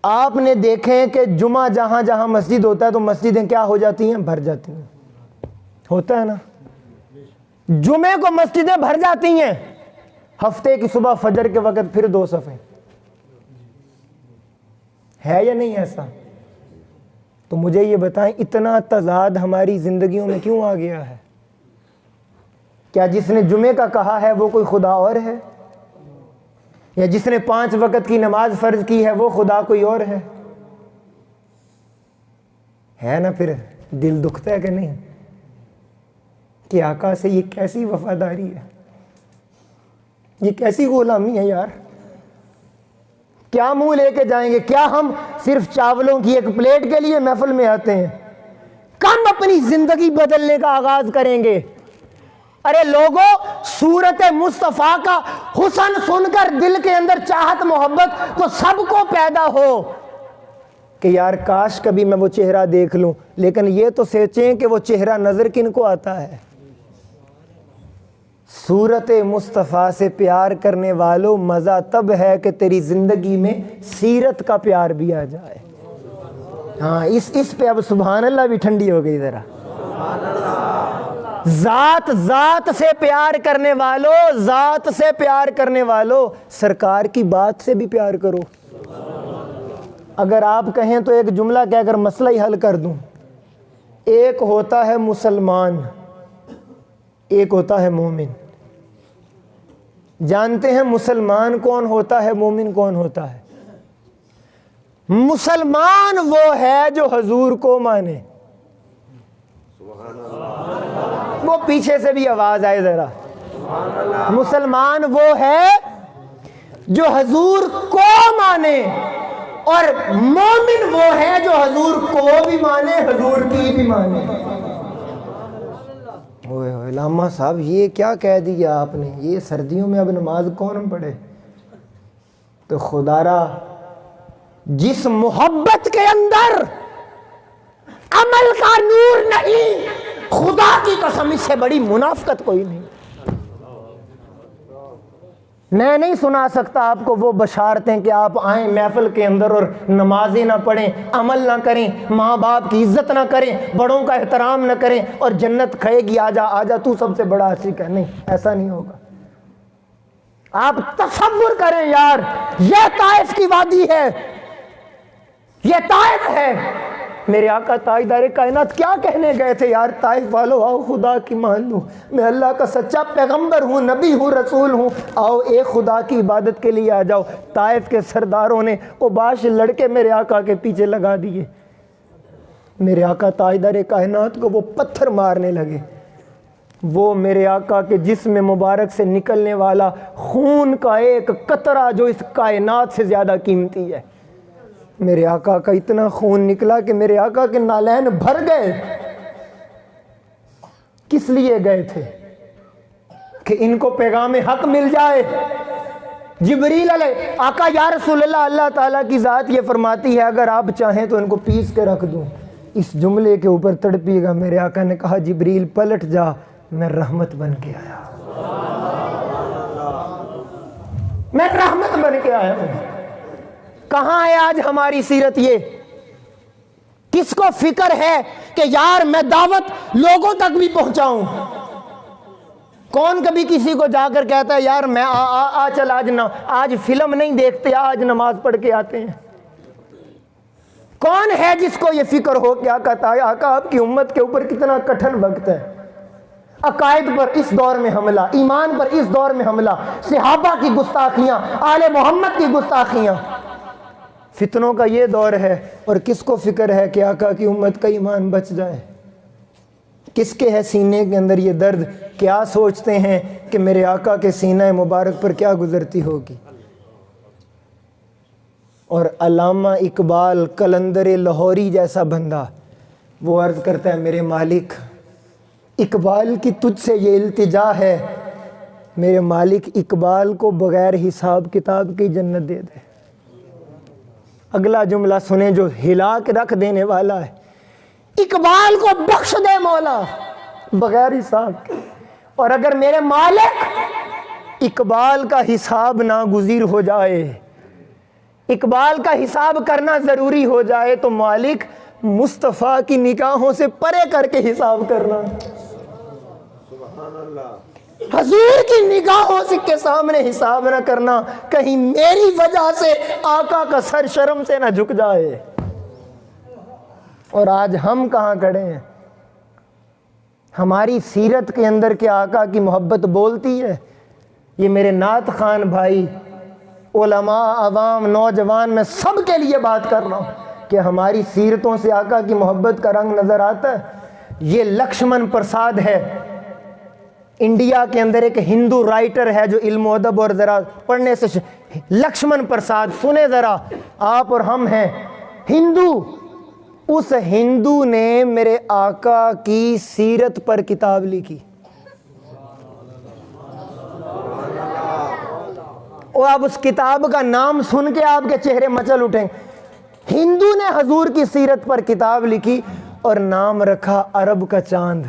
آپ نے دیکھیں کہ جمعہ جہاں جہاں مسجد ہوتا ہے تو مسجدیں کیا ہو جاتی ہیں؟ بھر جاتی ہیں. ہوتا ہے نا؟ جمعے کو مسجدیں بھر جاتی ہیں، ہفتے کی صبح فجر کے وقت پھر 2 صفیں. ہے یا نہیں ایسا؟ تو مجھے یہ بتائیں اتنا تضاد ہماری زندگیوں میں کیوں آ گیا ہے؟ کیا جس نے جمعے کا کہا ہے وہ کوئی خدا اور ہے؟ یا جس نے 5 وقت کی نماز فرض کی ہے وہ خدا کوئی اور ہے؟ ہے نا؟ پھر دل دکھتا ہے کہ نہیں کہ آقا سے یہ کیسی وفاداری ہے، یہ کیسی غلامی ہے یار؟ کیا منہ لے کے جائیں گے؟ کیا ہم صرف چاولوں کی ایک پلیٹ کے لیے محفل میں آتے ہیں؟ کم اپنی زندگی بدلنے کا آغاز کریں گے؟ ارے لوگوں، صورت مصطفیٰ کا حسن سن کر دل کے اندر چاہت محبت تو سب کو پیدا ہو کہ یار کاش کبھی میں وہ چہرہ دیکھ لوں، لیکن یہ تو سوچیں کہ وہ چہرہ نظر کن کو آتا ہے؟ صورت مصطفیٰ سے پیار کرنے والوں، مزہ تب ہے کہ تیری زندگی میں سیرت کا پیار بھی آ جائے۔ ہاں اس پہ اب سبحان اللہ بھی ٹھنڈی ہو گئی ذرا۔ ذات سے پیار کرنے والوں، ذات سے پیار کرنے والوں، سرکار کی بات سے بھی پیار کرو۔ اگر آپ کہیں تو ایک جملہ کہہ کر مسئلہ ہی حل کر دوں۔ ایک ہوتا ہے مسلمان، ایک ہوتا ہے مومن۔ جانتے ہیں مسلمان کون ہوتا ہے، مومن کون ہوتا ہے؟ مسلمان وہ ہے جو حضور کو مانے۔ وہ پیچھے سے بھی آواز آئے ذرا۔ مسلمان وہ ہے جو حضور کو مانے، اور مومن وہ ہے جو حضور کو بھی مانے، حضور کی بھی مانے۔ اوہ علامہ صاحب یہ کیا کہہ دیا آپ نے؟ یہ سردیوں میں اب نماز کون پڑھے؟ تو خدا را جس محبت کے اندر عمل کا نور نہیں، خدا کی قسم اس سے بڑی منافقت کوئی نہیں۔ میں نہیں سنا سکتا آپ کو وہ بشارتیں کہ آپ آئیں محفل کے اندر اور نمازیں نہ پڑھیں، عمل نہ کریں، ماں باپ کی عزت نہ کریں، بڑوں کا احترام نہ کریں، اور جنت کھائے گی آجا آجا تو سب سے بڑا عاشق ہے۔ نہیں، ایسا نہیں ہوگا۔ آپ تصور کریں یار، یہ طائف کی وادی ہے، یہ طائف ہے۔ میرے آقا تاجدار کائنات کیا کہنے گئے تھے؟ یار طائف والو آؤ خدا کی مان لوں، میں اللہ کا سچا پیغمبر ہوں، نبی ہوں، رسول ہوں، آؤ ایک خدا کی عبادت کے لیے آ جاؤ۔ طائف کے سرداروں نے اوباش لڑکے میرے آقا کے پیچھے لگا دیے۔ میرے آقا تاجدار کائنات کو وہ پتھر مارنے لگے۔ وہ میرے آقا کے جسم مبارک سے نکلنے والا خون کا ایک قطرہ جو اس کائنات سے زیادہ قیمتی ہے، میرے آقا کا اتنا خون نکلا کہ میرے آقا کے نالین بھر گئے۔ کس لیے گئے تھے؟ کہ ان کو پیغام حق مل جائے۔ جبریل علیہ آقا یا رسول اللہ، اللہ تعالیٰ کی ذات یہ فرماتی ہے اگر آپ چاہیں تو ان کو پیس کے رکھ دوں۔ اس جملے کے اوپر تڑپیے گا۔ میرے آقا نے کہا جبریل پلٹ جا، میں رحمت بن کے آیا، میں رحمت بن کے آیا ہوں۔ کہاں ہے آج ہماری سیرت؟ یہ کس کو فکر ہے کہ یار میں دعوت لوگوں تک بھی پہنچاؤں؟ کون کبھی کسی کو جا کر کہتا ہے یار میں چل آج فلم نہیں دیکھتے، آج نماز پڑھ کے آتے ہیں؟ کون ہے جس کو یہ فکر ہو کہ آقا آپ کی امت کے اوپر کتنا کٹھن وقت ہے، عقائد پر اس دور میں حملہ، ایمان پر اس دور میں حملہ، صحابہ کی گستاخیاں، آل محمد کی گستاخیاں، فتنوں کا یہ دور ہے، اور کس کو فکر ہے کہ آقا کی امت کا ایمان بچ جائے؟ کس کے ہے سینے کے اندر یہ درد؟ کیا سوچتے ہیں کہ میرے آقا کے سینہ مبارک پر کیا گزرتی ہوگی؟ اور علامہ اقبال قلندر لاہوری جیسا بندہ وہ عرض کرتا ہے میرے مالک، اقبال کی تجھ سے یہ التجا ہے، میرے مالک اقبال کو بغیر حساب کتاب کی جنت دے دے۔ اگلا جملہ سنیں جو ہلا کے رکھ دینے والا ہے، اقبال کو بخش دے مولا بغیر حساب کے۔ اور اگر میرے مالک اقبال کا حساب ناگزیر ہو جائے، اقبال کا حساب کرنا ضروری ہو جائے، تو مالک مصطفیٰ کی نگاہوں سے پرے کر کے حساب کرنا۔ سبحان اللہ۔ حضور کی نگاہوں کے سامنے حساب نہ کرنا، کہیں میری وجہ سے آقا کا سر شرم سے نہ جھک جائے۔ اور آج ہم کہاں کھڑے ہیں؟ ہماری سیرت کے اندر کہ آقا کی محبت بولتی ہے؟ یہ میرے نعت خوان بھائی، علماء، عوام، نوجوان، میں سب کے لیے بات کر رہا ہوں کہ ہماری سیرتوں سے آقا کی محبت کا رنگ نظر آتا ہے؟ یہ لکشمن پرساد ہے، انڈیا کے اندر ایک ہندو رائٹر ہے جو علم و ادب اور ذرا پڑھنے سے لکشمن پرساد، سنیں ذرا، آپ اور ہم ہیں ہندو، اس ہندو نے میرے آقا کی سیرت پر کتاب لکھی، اور اب اس کتاب کا نام سن کے آپ کے چہرے مچل اٹھیں۔ ہندو نے حضور کی سیرت پر کتاب لکھی اور نام رکھا عرب کا چاند۔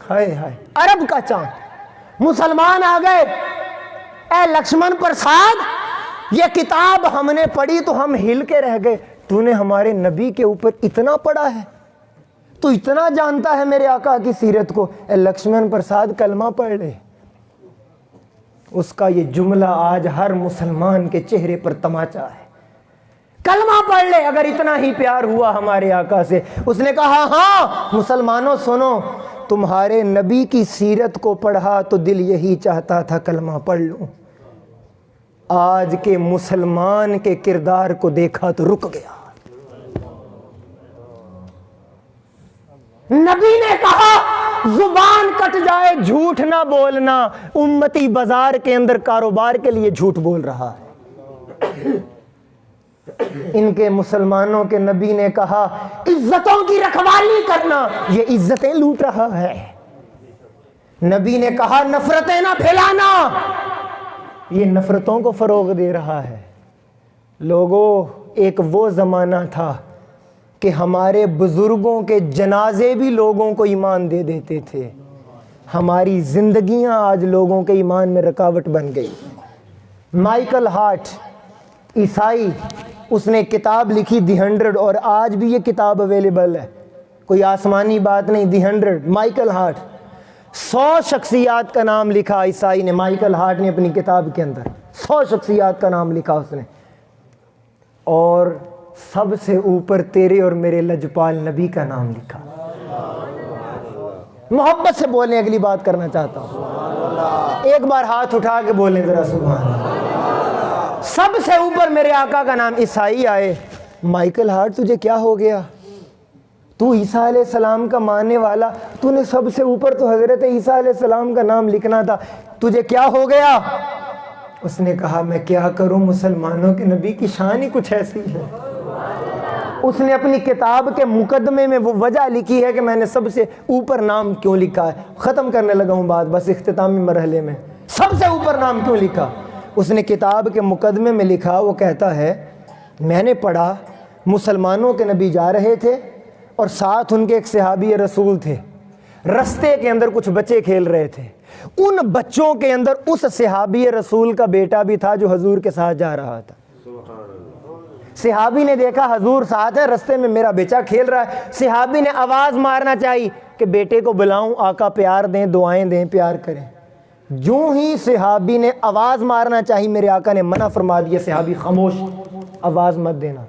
ہائے ہائے، عرب کا چاند۔ مسلمان آ گئے، اے لکشمن پرساد یہ کتاب ہم نے پڑھی تو ہم ہل کے رہ گئے، تو نے ہمارے نبی کے اوپر اتنا پڑھا ہے، تو اتنا جانتا ہے میرے آقا کی سیرت کو، اے لکشمن پرساد کلمہ پڑھ لے۔ اس کا یہ جملہ آج ہر مسلمان کے چہرے پر تماچا ہے، کلمہ پڑھ لے اگر اتنا ہی پیار ہوا ہمارے آقا سے۔ اس نے کہا ہاں مسلمانوں سنو، تمہارے نبی کی سیرت کو پڑھا تو دل یہی چاہتا تھا کلمہ پڑھ لوں، آج کے مسلمان کے کردار کو دیکھا تو رک گیا۔ نبی نے کہا زبان کٹ جائے جھوٹ نہ بولنا، امتی بازار کے اندر کاروبار کے لیے جھوٹ بول رہا ہے۔ ان کے مسلمانوں کے نبی نے کہا عزتوں کی رکھوالی کرنا، یہ عزتیں لوٹ رہا ہے۔ نبی نے کہا نفرتیں نہ پھیلانا، یہ نفرتوں کو فروغ دے رہا ہے۔ لوگوں، ایک وہ زمانہ تھا کہ ہمارے بزرگوں کے جنازے بھی لوگوں کو ایمان دے دیتے تھے، ہماری زندگیاں آج لوگوں کے ایمان میں رکاوٹ بن گئی۔ مائیکل ہارٹ عیسائی، اس نے کتاب لکھی دی 100، اور آج بھی یہ کتاب اویلیبل ہے، کوئی آسمانی بات نہیں۔ دی 100، مائیکل ہارٹ، 100 شخصیات کا نام لکھا عیسائی نے، مائیکل ہارٹ نے اپنی کتاب کے اندر 100 شخصیات کا نام لکھا اس نے، اور سب سے اوپر تیرے اور میرے لجپال نبی کا نام لکھا۔ محبت سے بولیں، اگلی بات کرنا چاہتا ہوں، ایک بار ہاتھ اٹھا کے بولیں ذرا سبحان اللہ۔ سب سے اوپر میرے آقا کا نام۔ عیسائی آئے، مائیکل ہارٹ تجھے کیا ہو گیا؟ تو عیسیٰ علیہ السلام کا ماننے والا، تو نے سب سے اوپر تو حضرت عیسیٰ علیہ السلام کا نام لکھنا تھا، تجھے کیا ہو گیا؟ اس نے کہا میں کیا کروں، مسلمانوں کے نبی کی شان ہی کچھ ایسی ہے۔ اس نے اپنی کتاب کے مقدمے میں وہ وجہ لکھی ہے کہ میں نے سب سے اوپر نام کیوں لکھا ہے۔ ختم کرنے لگا ہوں بات، بس اختتامی مرحلے میں، سب سے اوپر نام کیوں لکھا؟ اس نے کتاب کے مقدمے میں لکھا، وہ کہتا ہے میں نے پڑھا مسلمانوں کے نبی جا رہے تھے اور ساتھ ان کے ایک صحابی رسول تھے، رستے کے اندر کچھ بچے کھیل رہے تھے، ان بچوں کے اندر اس صحابی رسول کا بیٹا بھی تھا جو حضور کے ساتھ جا رہا تھا۔ صحابی نے دیکھا حضور ساتھ ہے، رستے میں میرا بیٹا کھیل رہا ہے، صحابی نے آواز مارنا چاہی کہ بیٹے کو بلاؤں، آقا پیار دیں، دعائیں دیں، پیار کریں۔ جو ہی صحابی نے آواز مارنا چاہی میرے آقا نے منع فرما دیا، صحابی خاموش، آواز مت دینا۔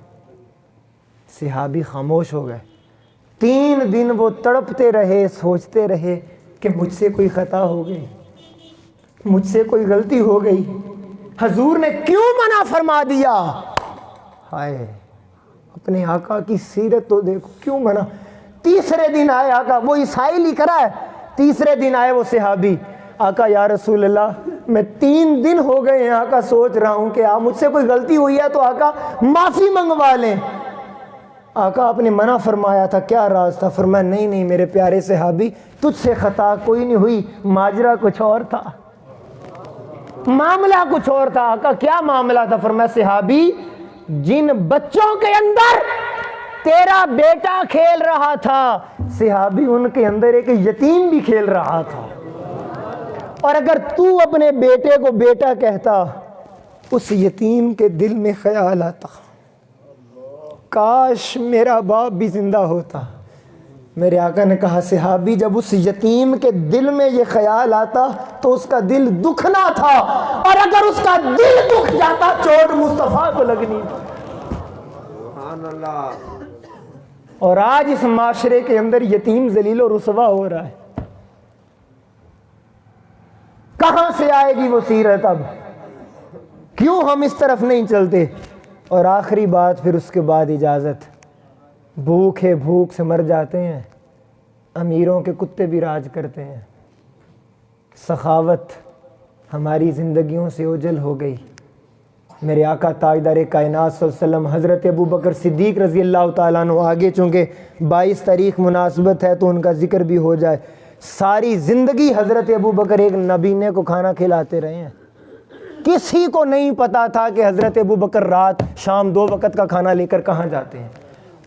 صحابی خاموش ہو گئے۔ 3 دن وہ تڑپتے رہے، سوچتے رہے کہ مجھ سے کوئی خطا ہو گئی، مجھ سے کوئی غلطی ہو گئی، حضور نے کیوں منع فرما دیا؟ ہائے، اپنے آقا کی سیرت تو دیکھو، کیوں منع؟ تیسرے دن آئے آقا، وہ عیسائی لکھ رہا ہے، تیسرے دن آئے وہ صحابی، آقا یا رسول اللہ میں 3 دن ہو گئے ہیں آقا، سوچ رہا ہوں کہ مجھ سے کوئی غلطی ہوئی ہے تو آقا معافی منگوا لیں۔ آقا آپ نے منع فرمایا تھا، کیا راز تھا؟ فرمایا نہیں نہیں میرے پیارے صحابی، تجھ سے خطا کوئی نہیں ہوئی، ماجرا کچھ اور تھا، معاملہ کچھ اور تھا۔ آقا کیا معاملہ تھا؟ فرمایا صحابی جن بچوں کے اندر تیرا بیٹا کھیل رہا تھا، صحابی ان کے اندر ایک یتیم بھی کھیل رہا تھا، اور اگر تو اپنے بیٹے کو بیٹا کہتا، اس یتیم کے دل میں خیال آتا کاش میرا باپ بھی زندہ ہوتا، میرے آقا نے کہا صحابی جب اس یتیم کے دل میں یہ خیال آتا تو اس کا دل دکھنا تھا، اور اگر اس کا دل دکھ جاتا چوٹ مصطفیٰ کو لگنی تھی۔ سبحان اللہ۔ اور آج اس معاشرے کے اندر یتیم ذلیل و رسوا ہو رہا ہے۔ کہاں سے آئے گی وہ سیرت اب؟ کیوں ہم اس طرف نہیں چلتے؟ اور آخری بات پھر اس کے بعد اجازت، بھوک ہے، بھوک سے مر جاتے ہیں، امیروں کے کتے بھی راج کرتے ہیں، سخاوت ہماری زندگیوں سے اوجھل ہو گئی۔ میرے آقا تاجدار کائنات صلی اللہ علیہ وسلم حضرت ابو بکر صدیق رضی اللہ تعالیٰ عنہ، آگے چونکہ 22 تاریخ مناسبت ہے تو ان کا ذکر بھی ہو جائے، ساری زندگی حضرت ابو بکر ایک نبینے کو کھانا کھلاتے رہے ہیں۔ کسی کو نہیں پتا تھا کہ حضرت ابو بکر رات شام 2 وقت کا کھانا لے کر کہاں جاتے ہیں۔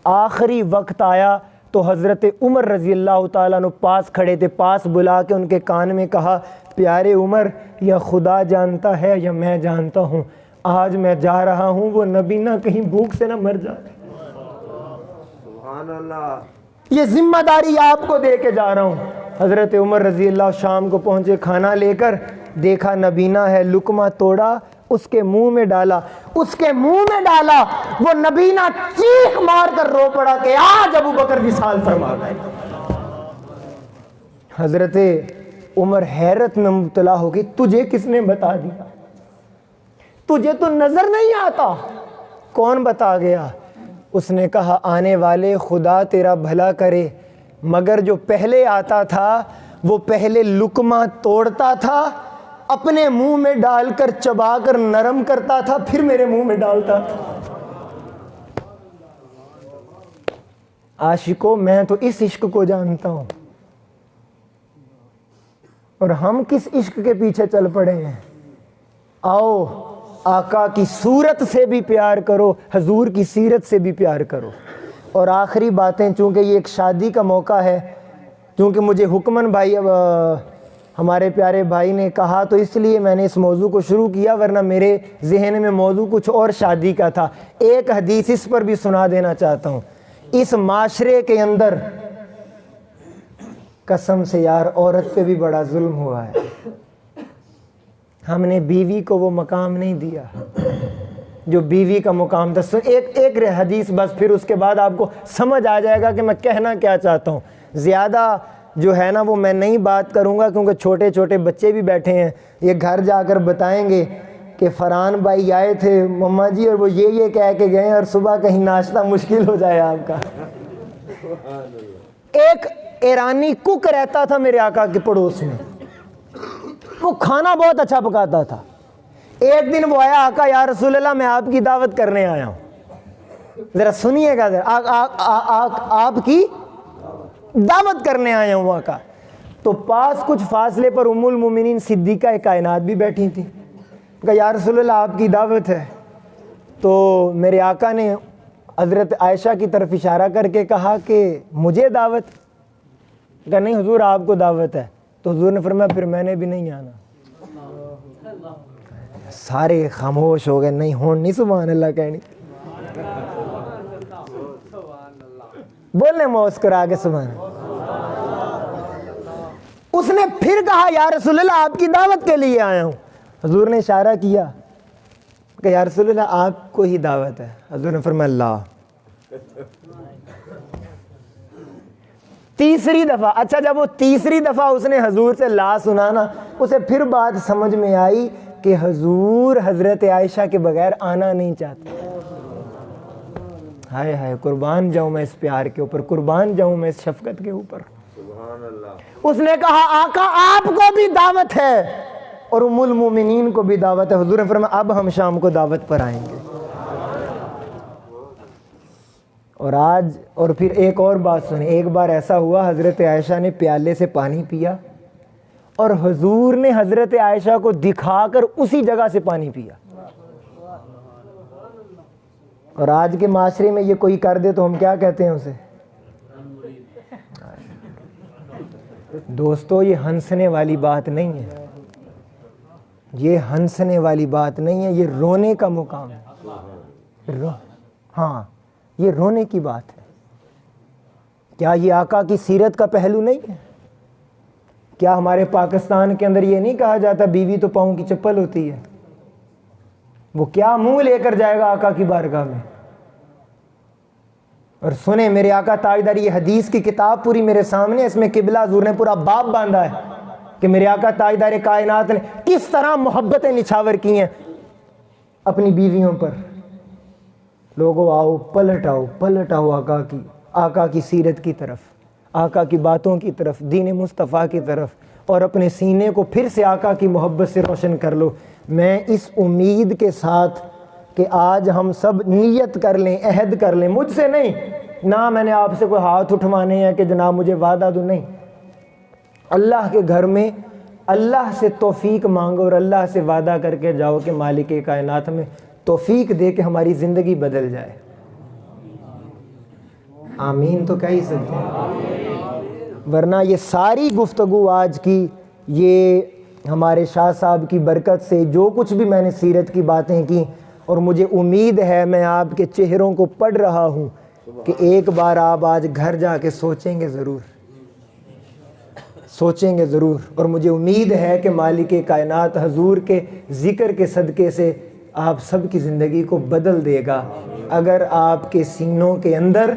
آخری وقت آیا تو حضرت عمر رضی اللہ تعالیٰ عنہ پاس کھڑے تھے، پاس بلا کے ان کے کان میں کہا، پیارے عمر، یا خدا جانتا ہے یا میں جانتا ہوں، آج میں جا رہا ہوں وہ نبینا کہیں بھوک سے نہ مر جائے۔ سبحان اللہ۔ یہ ذمہ داری آپ کو دے کے جا رہا ہوں۔ حضرت عمر رضی اللہ شام کو پہنچے، کھانا لے کر دیکھا نبینا ہے، لقمہ توڑا، اس کے منہ میں ڈالا، اس کے منہ میں ڈالا، وہ نبینا چیخ مار کر رو پڑا کہ آج ابو بکر وصال فرما گئے۔ حضرت عمر حیرت میں مبتلا ہو گئی، تجھے کس نے بتا دیا؟ تجھے تو نظر نہیں آتا، کون بتا گیا؟ اس نے کہا، آنے والے خدا تیرا بھلا کرے، مگر جو پہلے آتا تھا وہ پہلے لقمہ توڑتا تھا، اپنے منہ میں ڈال کر چبا کر نرم کرتا تھا، پھر میرے منہ میں ڈالتا تھا۔ عاشقوں، میں تو اس عشق کو جانتا ہوں، اور ہم کس عشق کے پیچھے چل پڑے ہیں؟ آؤ آقا کی صورت سے بھی پیار کرو، حضور کی سیرت سے بھی پیار کرو۔ اور آخری باتیں، چونکہ یہ ایک شادی کا موقع ہے، چونکہ مجھے حکمن بھائی ہمارے پیارے بھائی نے کہا تو اس لیے میں نے اس موضوع کو شروع کیا، ورنہ میرے ذہن میں موضوع کچھ اور شادی کا تھا۔ ایک حدیث اس پر بھی سنا دینا چاہتا ہوں۔ اس معاشرے کے اندر قسم سے یار عورت پہ بھی بڑا ظلم ہوا ہے۔ ہم نے بیوی کو وہ مقام نہیں دیا جو بیوی کا مقام تھا۔ ایک حدیث بس، پھر اس کے بعد آپ کو سمجھ آ جائے گا کہ میں کہنا کیا چاہتا ہوں۔ زیادہ جو ہے نا وہ میں نہیں بات کروں گا، کیونکہ چھوٹے چھوٹے بچے بھی بیٹھے ہیں، یہ گھر جا کر بتائیں گے کہ فرحان بھائی آئے تھے مما جی اور وہ یہ کہہ کے گئے، اور صبح کہیں ناشتہ مشکل ہو جائے آپ کا۔ ایک ایرانی کک رہتا تھا میرے آقا کے پڑوس میں، وہ کھانا بہت اچھا پکاتا تھا۔ ایک دن وہ آیا، آقا یا رسول اللہ میں آپ کی دعوت کرنے آیا ہوں، ذرا سنیے گا، آپ کی دعوت کرنے آیا ہوں آقا۔ تو پاس کچھ فاصلے پر ام المومنین صدیقہ کائنات بھی بیٹھی تھی، کہا یا رسول اللہ آپ کی دعوت ہے۔ تو میرے آقا نے حضرت عائشہ کی طرف اشارہ کر کے کہا کہ مجھے دعوت؟ کہا نہیں حضور آپ کو دعوت ہے۔ تو حضور نے فرمایا پھر میں نے بھی نہیں آنا۔ سارے خاموش ہو گئے، نہیں ہون نہیں سبحان اللہ کہنی، بولنے مسکرا کے سبحان اللہ۔ اس نے پھر کہا یا رسول اللہ آپ کی دعوت کے لیے آیا ہوں۔ حضور نے اشارہ کیا کہ یا رسول اللہ آپ کو ہی دعوت ہے۔ حضور نے فرمایا اللہ۔ تیسری دفعہ، اچھا جب وہ تیسری دفعہ اس نے حضور سے لا سنا نا، اسے پھر بات سمجھ میں آئی کہ حضور حضرت عائشہ کے بغیر آنا نہیں چاہتے۔ ہائے ہائے، قربان جاؤں میں اس پیار کے اوپر، قربان جاؤں میں اس شفقت کے اوپر۔ سبحان اللہ۔ اس نے کہا آقا آپ کو بھی دعوت ہے اور ام المومنین کو بھی دعوت ہے۔ حضور نے فرمایا اب ہم شام کو دعوت پر آئیں گے۔ اور آج، اور پھر ایک اور بات سنیں، ایک بار ایسا ہوا حضرت عائشہ نے پیالے سے پانی پیا اور حضور نے حضرت عائشہ کو دکھا کر اسی جگہ سے پانی پیا۔ اور آج کے معاشرے میں یہ کوئی کر دے تو ہم کیا کہتے ہیں اسے؟ دوستو یہ ہنسنے والی بات نہیں ہے، یہ ہنسنے والی بات نہیں ہے، یہ رونے کا مقام ہے۔ ہاں یہ رونے کی بات ہے، کیا یہ آقا کی سیرت کا پہلو نہیں ہے؟ کیا ہمارے پاکستان کے اندر یہ نہیں کہا جاتا بیوی تو پاؤں کی چپل ہوتی ہے؟ وہ کیا منہ لے کر جائے گا آقا کی بارگاہ میں؟ اور سنیں میرے آقا تاجدار، یہ حدیث کی کتاب پوری میرے سامنے، اس میں قبلہ حضور نے پورا باب باندھا ہے کہ میرے آقا تاجدار کائنات نے کس طرح محبتیں نچھاور کی ہیں اپنی بیویوں پر۔ لوگوں آؤ پلٹ آؤ آقا کی سیرت کی طرف، آقا کی باتوں کی طرف، دین مصطفیٰ کی طرف، اور اپنے سینے کو پھر سے آقا کی محبت سے روشن کر لو۔ میں اس امید کے ساتھ کہ آج ہم سب نیت کر لیں، عہد کر لیں، مجھ سے نہیں، نہ میں نے آپ سے کوئی ہاتھ اٹھوانے ہیں کہ جناب مجھے وعدہ دو، نہیں، اللہ کے گھر میں اللہ سے توفیق مانگو اور اللہ سے وعدہ کر کے جاؤ کہ مالک کائنات میں توفیق دے کہ ہماری زندگی بدل جائے۔ آمین تو کہہ ہی سکتے ہیں، ورنہ یہ ساری گفتگو آج کی، یہ ہمارے شاہ صاحب کی برکت سے جو کچھ بھی میں نے سیرت کی باتیں کی، اور مجھے امید ہے میں آپ کے چہروں کو پڑھ رہا ہوں کہ ایک بار آپ آج گھر جا کے سوچیں گے ضرور، اور مجھے امید ہے کہ مالک کائنات حضور کے ذکر کے صدقے سے آپ سب کی زندگی کو بدل دے گا، اگر آپ کے سینوں کے اندر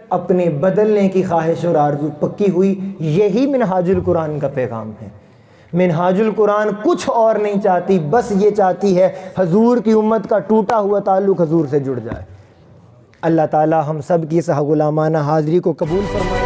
اپنے بدلنے کی خواہش اور آرزو پکی ہوئی۔ یہی منہاج القرآن کا پیغام ہے۔ منہاج القرآن کچھ اور نہیں چاہتی، بس یہ چاہتی ہے حضور کی امت کا ٹوٹا ہوا تعلق حضور سے جڑ جائے۔ اللہ تعالی ہم سب کی اس غلامانہ حاضری کو قبول فرمائے۔